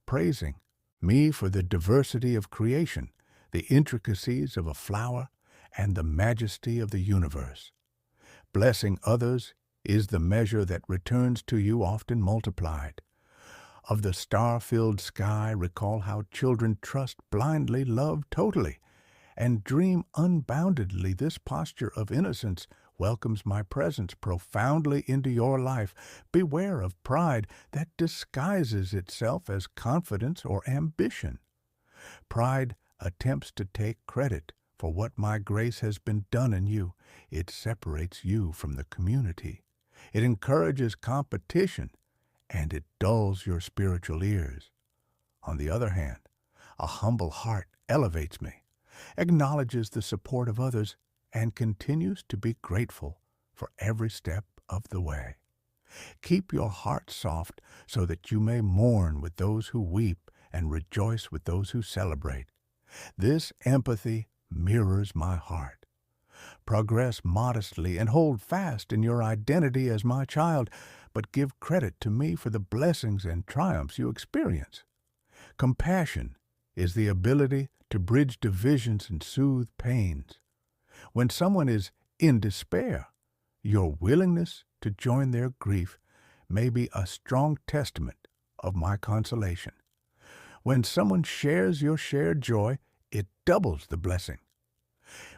praising me for the diversity of creation, the intricacies of a flower, and the majesty of the universe. Blessing others is the measure that returns to you often multiplied. Of the star-filled sky, recall how children trust blindly, love totally, and dream unboundedly. This posture of innocence welcomes my presence profoundly into your life. Beware of pride that disguises itself as confidence or ambition. Pride attempts to take credit for what my grace has been done in you. It separates you from the community. It encourages competition, and it dulls your spiritual ears. On the other hand, a humble heart elevates me, acknowledges the support of others, and continues to be grateful for every step of the way. Keep your heart soft so that you may mourn with those who weep and rejoice with those who celebrate. This empathy mirrors my heart. Progress modestly and hold fast in your identity as my child, but give credit to me for the blessings and triumphs you experience. Compassion is the ability to bridge divisions and soothe pains. When someone is in despair, your willingness to join their grief may be a strong testament of my consolation. When someone shares your shared joy, it doubles the blessing.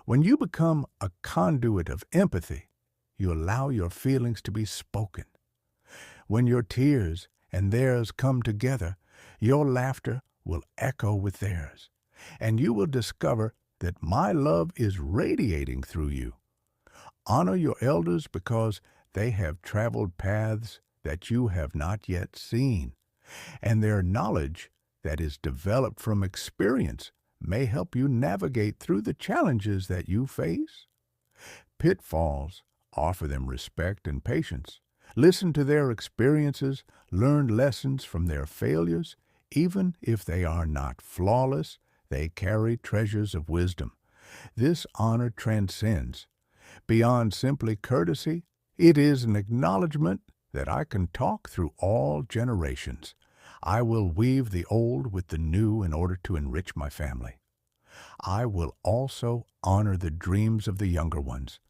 When you become a conduit of empathy, you allow your feelings to be spoken. When your tears and theirs come together, your laughter will echo with theirs, and you will discover that my love is radiating through you. Honor your elders because they have traveled paths that you have not yet seen, and their knowledge that is developed from experience may help you navigate through the challenges that you face. Pitfalls, offer them respect and patience. Listen to their experiences, learn lessons from their failures. Even if they are not flawless, they carry treasures of wisdom. This honor transcends. Beyond simply courtesy, it is an acknowledgement that I can talk through all generations. I will weave the old with the new in order to enrich my family. I will also honor the dreams of the younger ones.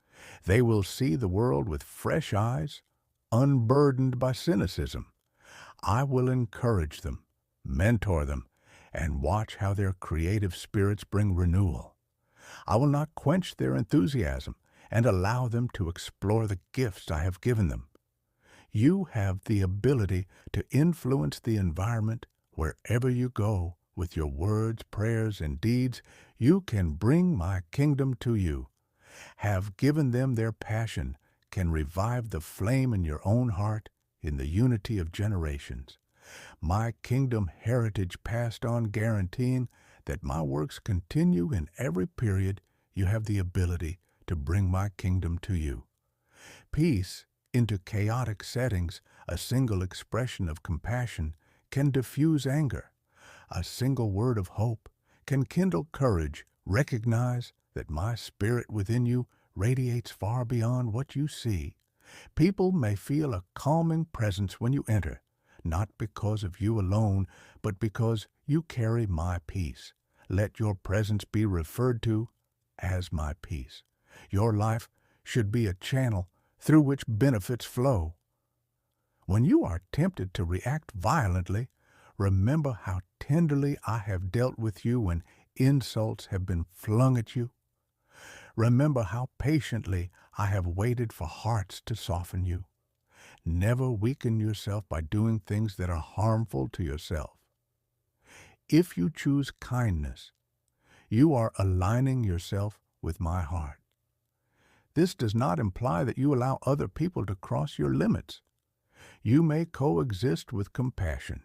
They will see the world with fresh eyes, unburdened by cynicism. I will encourage them, mentor them, and watch how their creative spirits bring renewal. I will not quench their enthusiasm and allow them to explore the gifts I have given them. You have the ability to influence the environment wherever you go. With your words, prayers, and deeds, you can bring my kingdom to you. Have given them their passion, can revive the flame in your own heart in the unity of generations. My kingdom heritage passed on, guaranteeing that my works continue in every period. You have the ability to bring my kingdom to you. Peace into chaotic settings, a single expression of compassion can diffuse anger. A single word of hope can kindle courage. Recognize that my spirit within you radiates far beyond what you see. People may feel a calming presence when you enter, not because of you alone, but because you carry my peace. Let your presence be referred to as my peace. Your life should be a channel through which benefits flow. When you are tempted to react violently, Remember how tenderly I have dealt with you when insults have been flung at you. Remember how patiently I have waited for hearts to soften you. Never weaken yourself by doing things that are harmful to yourself. If you choose kindness, you are aligning yourself with my heart. This does not imply that you allow other people to cross your limits. You may coexist with compassion,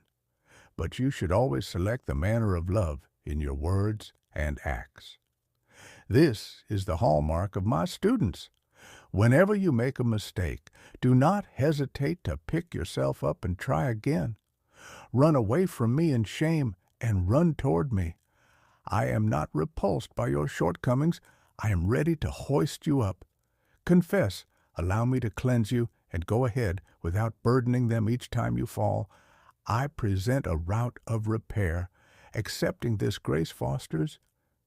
but you should always select the manner of love in your words and acts. This is the hallmark of my students. Whenever you make a mistake, do not hesitate to pick yourself up and try again. Run away from me in shame and run toward me. I am not repulsed by your shortcomings. I am ready to hoist you up. Confess, allow me to cleanse you, and go ahead without burdening them each time you fall. I present a route of repair. Accepting this grace fosters,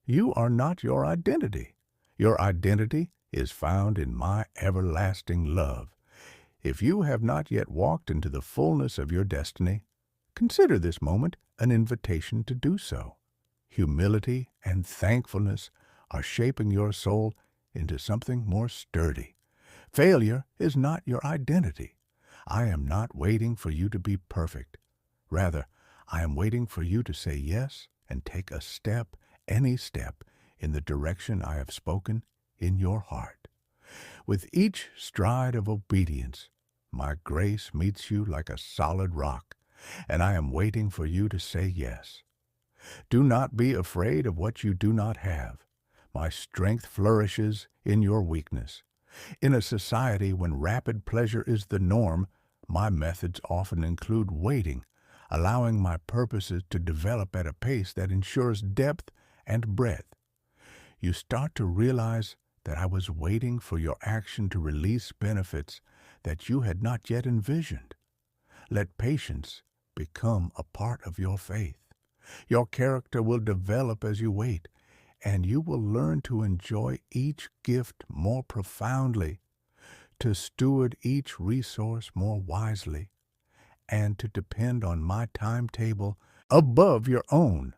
you are not your identity. Your identity is found in my everlasting love. If you have not yet walked into the fullness of your destiny, consider this moment an invitation to do so. Humility and thankfulness are shaping your soul into something more sturdy. Failure is not your identity. I am not waiting for you to be perfect. Rather, I am waiting for you to say yes and take a step, any step, in the direction I have spoken in your heart. With each stride of obedience, my grace meets you like a solid rock, and I am waiting for you to say yes. Do not be afraid of what you do not have. My strength flourishes in your weakness. In a society when rapid pleasure is the norm, my methods often include waiting, allowing my purposes to develop at a pace that ensures depth and breadth. You start to realize that I was waiting for your action to release benefits that you had not yet envisioned. Let patience become a part of your faith. Your character will develop as you wait, and you will learn to enjoy each gift more profoundly, to steward each resource more wisely, and to depend on my timetable above your own.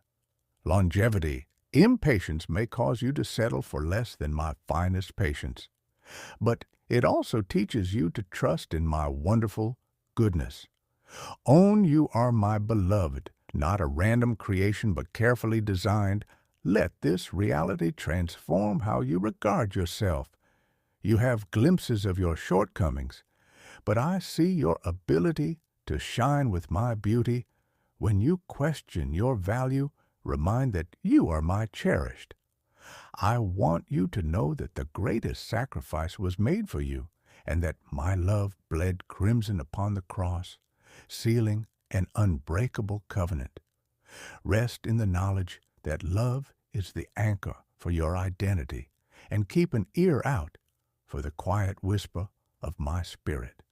Longevity, impatience may cause you to settle for less than my finest patience, but it also teaches you to trust in my wonderful goodness. Own you are my beloved, not a random creation but carefully designed. Let this reality transform how you regard yourself. You have glimpses of your shortcomings, but I see your ability to shine with my beauty. When you question your value, remind that you are my cherished. I want you to know that the greatest sacrifice was made for you, and that my love bled crimson upon the cross, sealing an unbreakable covenant. Rest in the knowledge that love is the anchor for your identity, and keep an ear out for the quiet whisper of my spirit.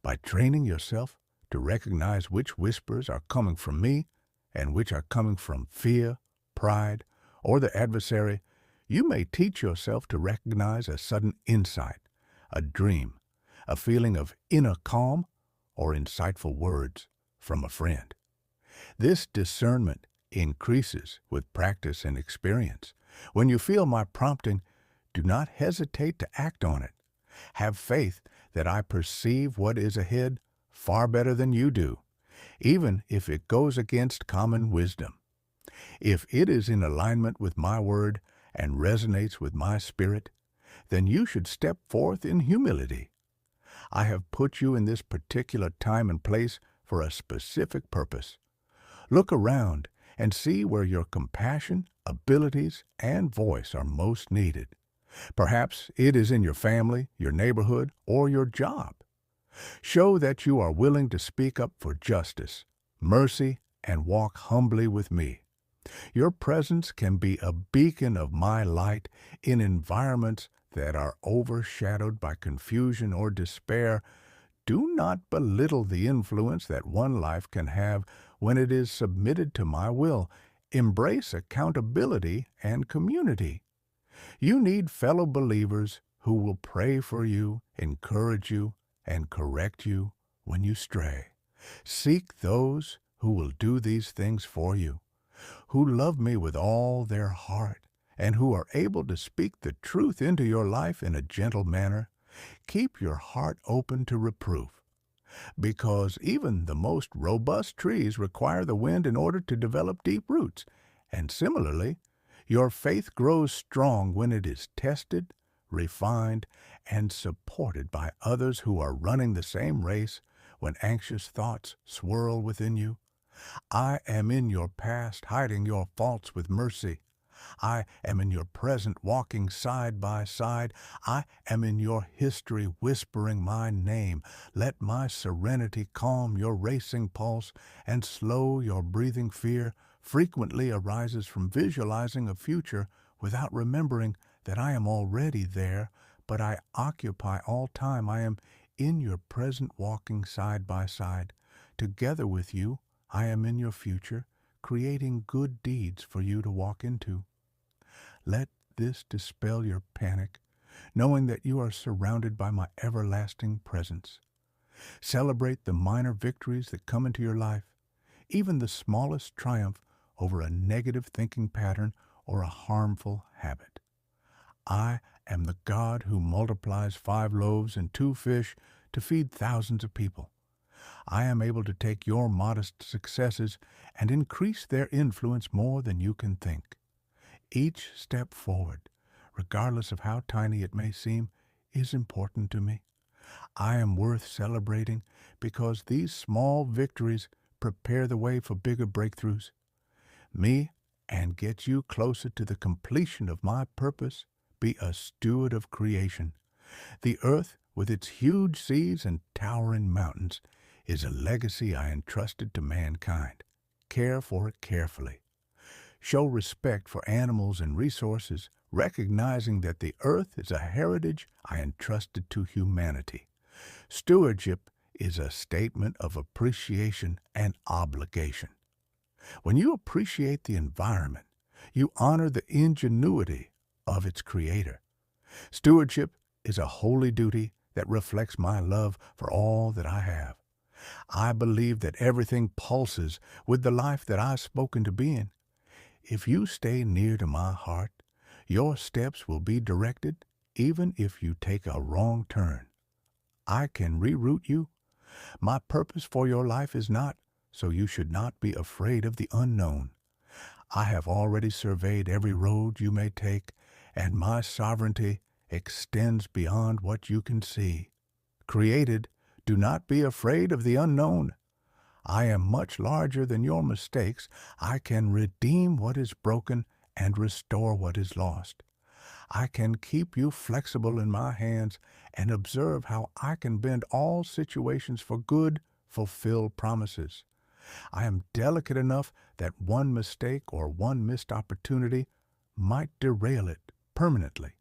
By training yourself to recognize which whispers are coming from me and which are coming from fear, pride, or the adversary, you may teach yourself to recognize a sudden insight, a dream, a feeling of inner calm, or insightful words from a friend. This discernment increases with practice and experience. When you feel my prompting, do not hesitate to act on it. Have faith that I perceive what is ahead far better than you do, even if it goes against common wisdom. If it is in alignment with my word and resonates with my spirit, then you should step forth in humility. I have put you in this particular time and place for a specific purpose. Look around and see where your compassion, abilities, and voice are most needed. Perhaps it is in your family, your neighborhood, or your job. Show that you are willing to speak up for justice, mercy, and walk humbly with me. Your presence can be a beacon of my light in environments that are overshadowed by confusion or despair. Do not belittle the influence that one life can have when it is submitted to my will. Embrace accountability and community. You need fellow believers who will pray for you, encourage you, and correct you when you stray. Seek those who will do these things for you, who love me with all their heart, and who are able to speak the truth into your life in a gentle manner. Keep your heart open to reproof, because even the most robust trees require the wind in order to develop deep roots. And similarly, your faith grows strong when it is tested, refined, and supported by others who are running the same race. When anxious thoughts swirl within you, I am in your past, hiding your faults with mercy. I am in your present, walking side by side. I am in your history, whispering my name. Let my serenity calm your racing pulse and slow your breathing. Fear frequently arises from visualizing a future without remembering that I am already there, but I occupy all time. I am in your present, walking side by side. Together with you, I am in your future, creating good deeds for you to walk into. Let this dispel your panic, knowing that you are surrounded by my everlasting presence. Celebrate the minor victories that come into your life, even the smallest triumph over a negative thinking pattern or a harmful habit. I am the God who multiplies 5 loaves and 2 fish to feed thousands of people. I am able to take your modest successes and increase their influence more than you can think. Each step forward, regardless of how tiny it may seem, is important to me. I am worth celebrating because these small victories prepare the way for bigger breakthroughs. Me and get you closer to the completion of my purpose. Be a steward of creation. The earth, with its huge seas and towering mountains, is a legacy I entrusted to mankind. Care for it carefully. Show respect for animals and resources, recognizing that the earth is a heritage I entrusted to humanity. Stewardship is a statement of appreciation and obligation. When you appreciate the environment, you honor the ingenuity of its creator. Stewardship is a holy duty that reflects my love for all that I have. I believe that everything pulses with the life that I spoke into being. If you stay near to my heart, your steps will be directed even if you take a wrong turn. I can reroute you. My purpose for your life is not, so you should not be afraid of the unknown. I have already surveyed every road you may take, and my sovereignty extends beyond what you can see. Created, do not be afraid of the unknown. I am much larger than your mistakes. I can redeem what is broken and restore what is lost. I can keep you flexible in my hands and observe how I can bend all situations for good, fulfill promises. I am delicate enough that one mistake or one missed opportunity might derail it permanently.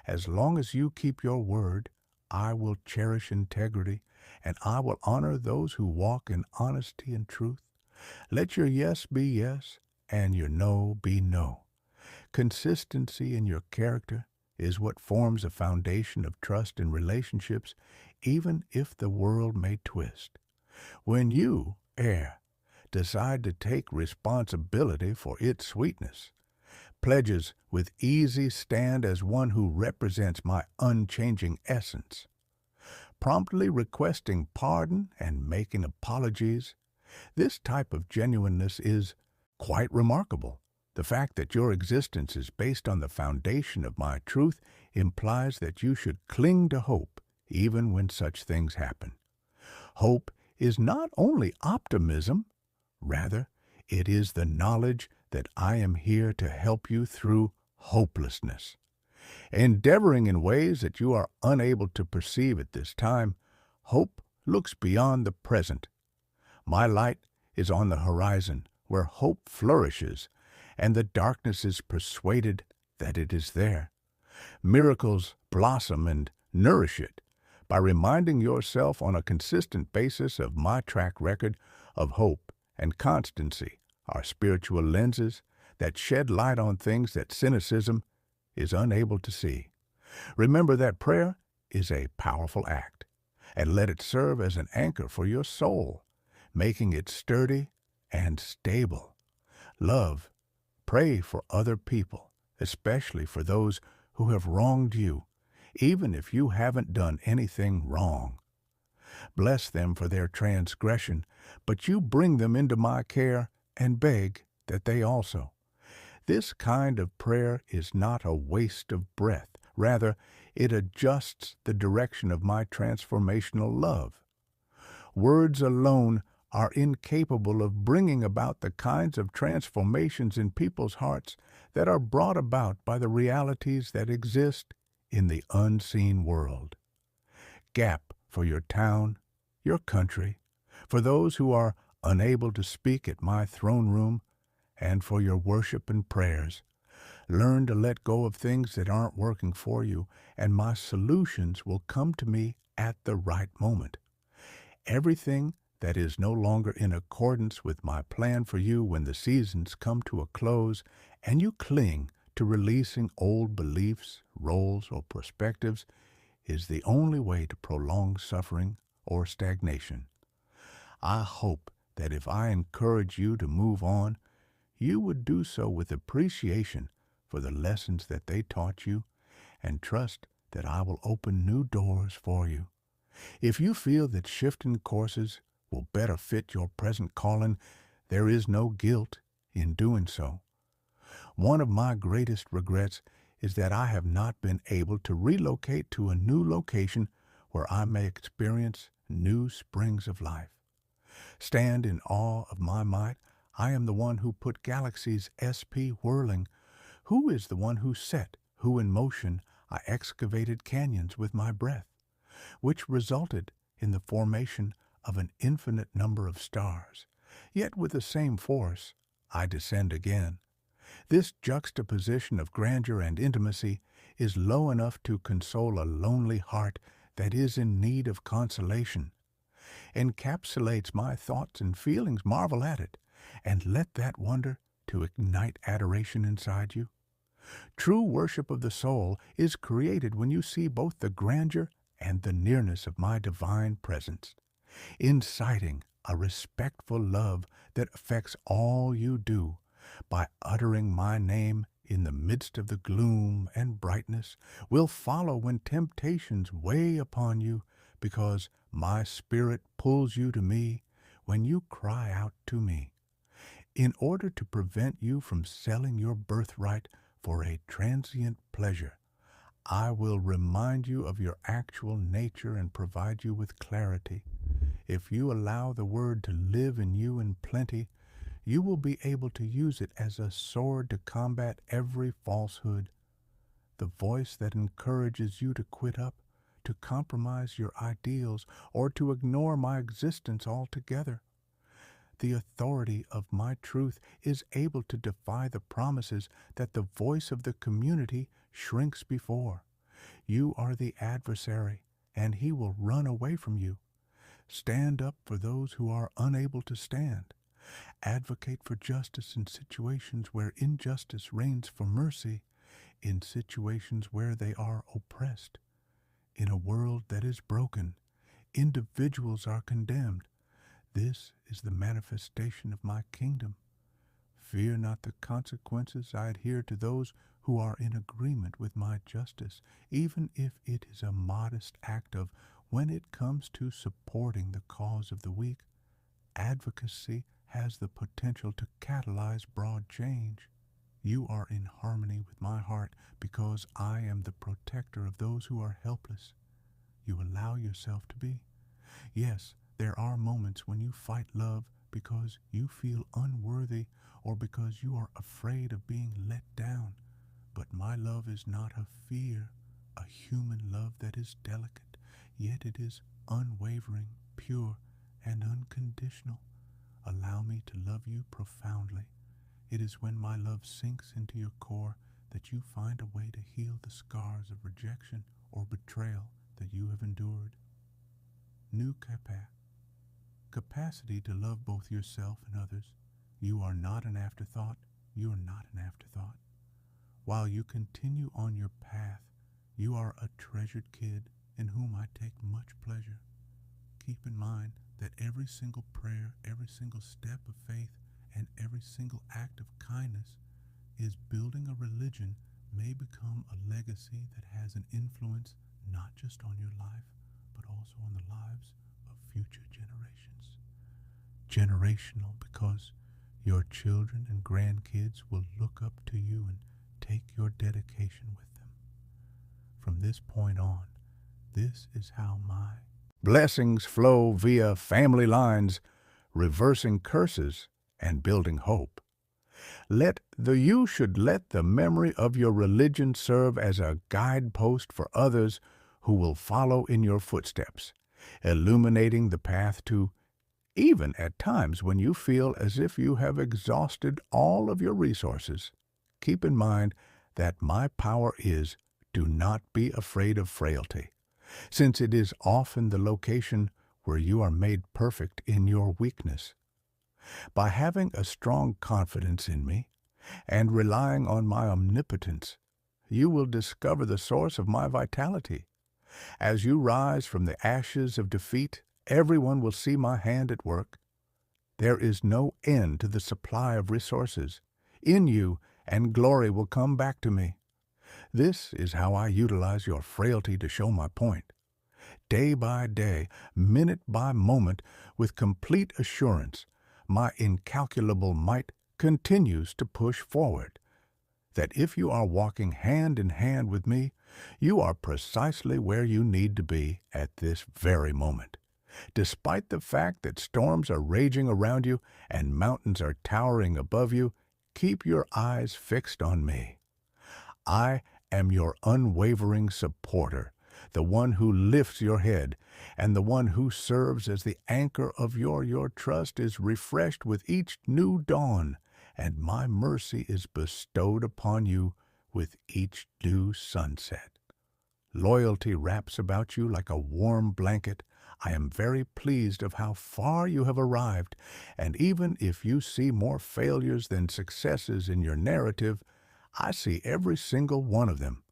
As long as you keep your word, I will cherish integrity, and I will honor those who walk in honesty and truth. Let your yes be yes, and your no be no. Consistency in your character is what forms a foundation of trust in relationships, even if the world may twist. When you, heir, decide to take responsibility for its sweetness, pledges with easy stand as one who represents my unchanging essence, promptly requesting pardon and making apologies, this type of genuineness is quite remarkable. The fact that your existence is based on the foundation of my truth implies that you should cling to hope even when such things happen. Hope is not only optimism, rather, it is the knowledge that I am here to help you through hopelessness. Endeavoring in ways that you are unable to perceive at this time, hope looks beyond the present. My light is on the horizon where hope flourishes, and the darkness is persuaded that it is there. Miracles blossom and nourish it by reminding yourself on a consistent basis of my track record of hope and constancy are spiritual lenses that shed light on things that cynicism is unable to see. Remember that prayer is a powerful act, and let it serve as an anchor for your soul, making it sturdy and stable. Love, pray for other people, especially for those who have wronged you, even if you haven't done anything wrong. Bless them for their transgression, but you bring them into my care and beg that they also. This kind of prayer is not a waste of breath. Rather, it adjusts the direction of my transformational love. Words alone are incapable of bringing about the kinds of transformations in people's hearts that are brought about by the realities that exist in the unseen world. Gap for your town, your country, for those who are unable to speak at my throne room, and for your worship and prayers. Learn to let go of things that aren't working for you, and my solutions will come to me at the right moment. Everything that is no longer in accordance with my plan for you when the seasons come to a close and you cling to releasing old beliefs, roles, or perspectives is the only way to prolong suffering or stagnation. I hope that if I encourage you to move on, you would do so with appreciation for the lessons that they taught you and trust that I will open new doors for you. If you feel that shifting courses will better fit your present calling, there is no guilt in doing so. One of my greatest regrets is that I have not been able to relocate to a new location where I may experience new springs of life. Stand in awe of my might. I am the one who put galaxies SP whirling. Who is the one who set, who in motion I excavated canyons with my breath, which resulted in the formation of an infinite number of stars. Yet with the same force, I descend again. This juxtaposition of grandeur and intimacy is low enough to console a lonely heart that is in need of consolation. Encapsulates my thoughts and feelings, marvel at it, and let that wonder to ignite adoration inside you. True worship of the soul is created when you see both the grandeur and the nearness of my divine presence, inciting a respectful love that affects all you do by uttering my name in the midst of the gloom and brightness will follow when temptations weigh upon you, because my spirit pulls you to me when you cry out to me. In order to prevent you from selling your birthright for a transient pleasure, I will remind you of your actual nature and provide you with clarity. If you allow the word to live in you in plenty, you will be able to use it as a sword to combat every falsehood. The voice that encourages you to quit up, to compromise your ideals, or to ignore my existence altogether. The authority of my truth is able to defy the promises that the voice of the community shrinks before. You are the adversary, and he will run away from you. Stand up for those who are unable to stand. Advocate for justice in situations where injustice reigns for mercy, in situations where they are oppressed. In a world that is broken, individuals are condemned. This is the manifestation of my kingdom. Fear not the consequences. I adhere to those who are in agreement with my justice, even if it is a modest act of, when it comes to supporting the cause of the weak, advocacy has the potential to catalyze broad change. You are in harmony with my heart because I am the protector of those who are helpless. You allow yourself to be. Yes, there are moments when you fight love because you feel unworthy or because you are afraid of being let down. But my love is not a fear, a human love that is delicate, yet it is unwavering, pure, and unconditional. Allow me to love you profoundly. It is when my love sinks into your core that you find a way to heal the scars of rejection or betrayal that you have endured. New capacity to love both yourself and others. You are not an afterthought. You are not an afterthought. While you continue on your path, you are a treasured kid in whom I take much pleasure. Keep in mind that every single prayer, every single step of faith, and every single act of kindness is building a religion may become a legacy that has an influence not just on your life, but also on the lives of future generations. Generational because your children and grandkids will look up to you and take your dedication with them. From this point on, this is how my blessings flow via family lines, reversing curses and building hope. You should let the memory of your religion serve as a guidepost for others who will follow in your footsteps, illuminating the path to, even at times when you feel as if you have exhausted all of your resources. Keep in mind that my power is, do not be afraid of frailty, since it is often the location where you are made perfect in your weakness. By having a strong confidence in me and relying on my omnipotence, you will discover the source of my vitality. As you rise from the ashes of defeat, everyone will see my hand at work. There is no end to the supply of resources in you, and glory will come back to me. This is how I utilize your frailty to show my point. Day by day, minute by moment, with complete assurance, my incalculable might continues to push forward. That if you are walking hand in hand with me, you are precisely where you need to be at this very moment. Despite the fact that storms are raging around you and mountains are towering above you, keep your eyes fixed on me. I am your unwavering supporter, the one who lifts your head, and the one who serves as the anchor of your trust is refreshed with each new dawn, and my mercy is bestowed upon you with each new sunset. Loyalty wraps about you like a warm blanket. I am very pleased of how far you have arrived, and even if you see more failures than successes in your narrative, I see every single one of them.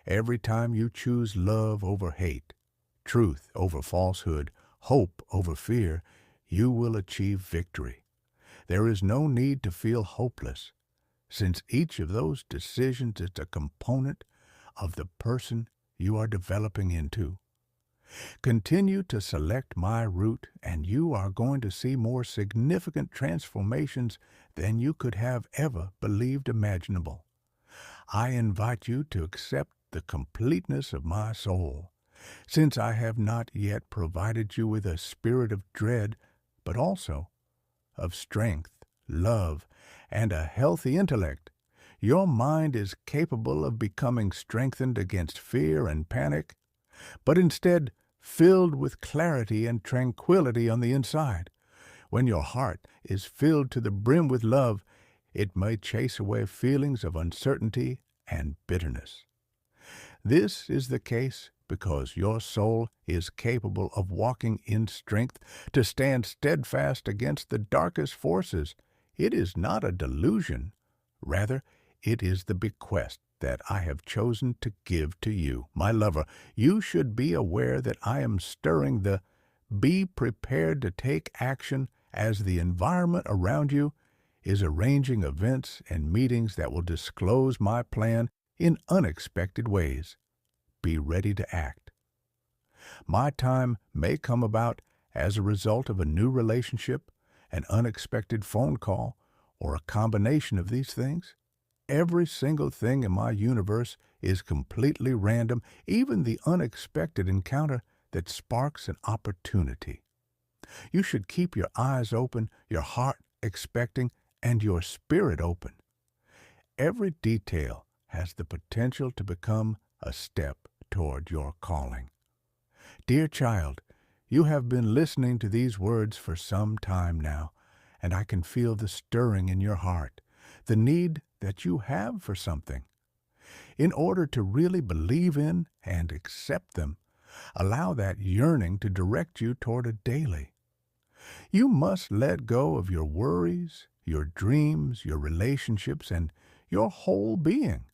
Every time you choose love over hate, truth over falsehood, hope over fear, you will achieve victory. There is no need to feel hopeless, since each of those decisions is a component of the person you are developing into. Continue to select my route, and you are going to see more significant transformations than you could have ever believed imaginable. I invite you to accept the completeness of my soul, since I have not yet provided you with a spirit of dread, but also of strength, love, and a healthy intellect. Your mind is capable of becoming strengthened against fear and panic, but instead filled with clarity and tranquility on the inside. When your heart is filled to the brim with love, it may chase away feelings of uncertainty and bitterness. This is the case because your soul is capable of walking in strength to stand steadfast against the darkest forces. It is not a delusion. Rather, it is the bequest that I have chosen to give to you, my lover. You should be aware that I am stirring the be prepared to take action as the environment around you is arranging events and meetings that will disclose my plan in unexpected ways. Be ready to act. My time may come about as a result of a new relationship, an unexpected phone call, or a combination of these things. Every single thing in my universe is completely random, even the unexpected encounter that sparks an opportunity. You should keep your eyes open, your heart expecting, and your spirit open. Every detail has the potential to become a step toward your calling. Dear child, you have been listening to these words for some time now, and I can feel the stirring in your heart, the need that you have for something. In order to really believe in and accept them, allow that yearning to direct you toward a daily. You must let go of your worries, your dreams, your relationships, and your whole being.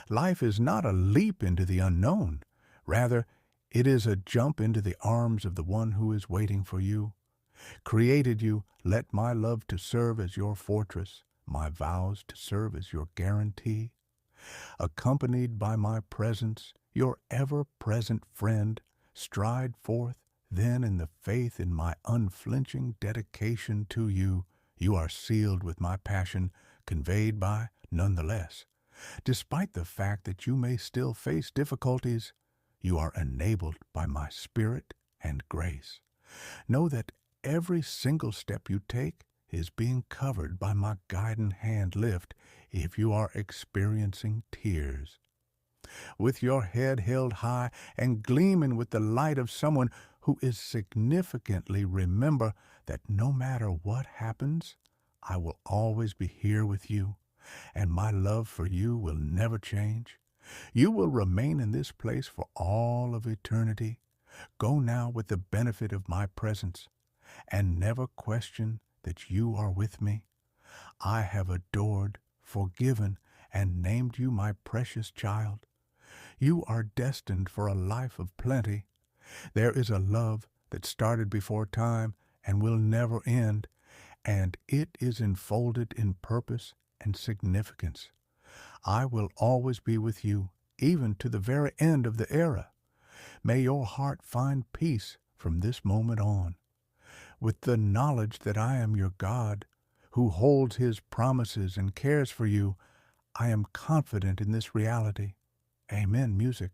Life is not a leap into the unknown. Rather, It is a jump into the arms of the one who is waiting for you. Created you, let my love to serve as your fortress, my vows to serve as your guarantee. Accompanied by my presence, your ever-present friend, stride forth, then in the faith in my unflinching dedication to you, you are sealed with my passion, conveyed by none the less. Despite the fact that you may still face difficulties, you are enabled by my spirit and grace. Know that every single step you take is being covered by my guiding hand lift if you are experiencing tears. With your head held high and gleaming with the light of someone who is significantly, remember that no matter what happens, I will always be here with you, and my love for you will never change. You will remain in this place for all of eternity. Go now with the benefit of my presence, and never question that you are with me. I have adored, forgiven, and named you my precious child. You are destined for a life of plenty. There is a love that started before time and will never end, and it is enfolded in purpose and significance. I will always be with you, even to the very end of the era. May your heart find peace from this moment on. With the knowledge that I am your God, who holds his promises and cares for you, I am confident in this reality. Amen, music.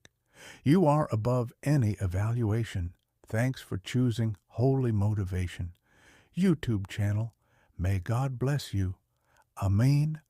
You are above any evaluation. Thanks for choosing Holy Motivation. YouTube channel. May God bless you. Amen.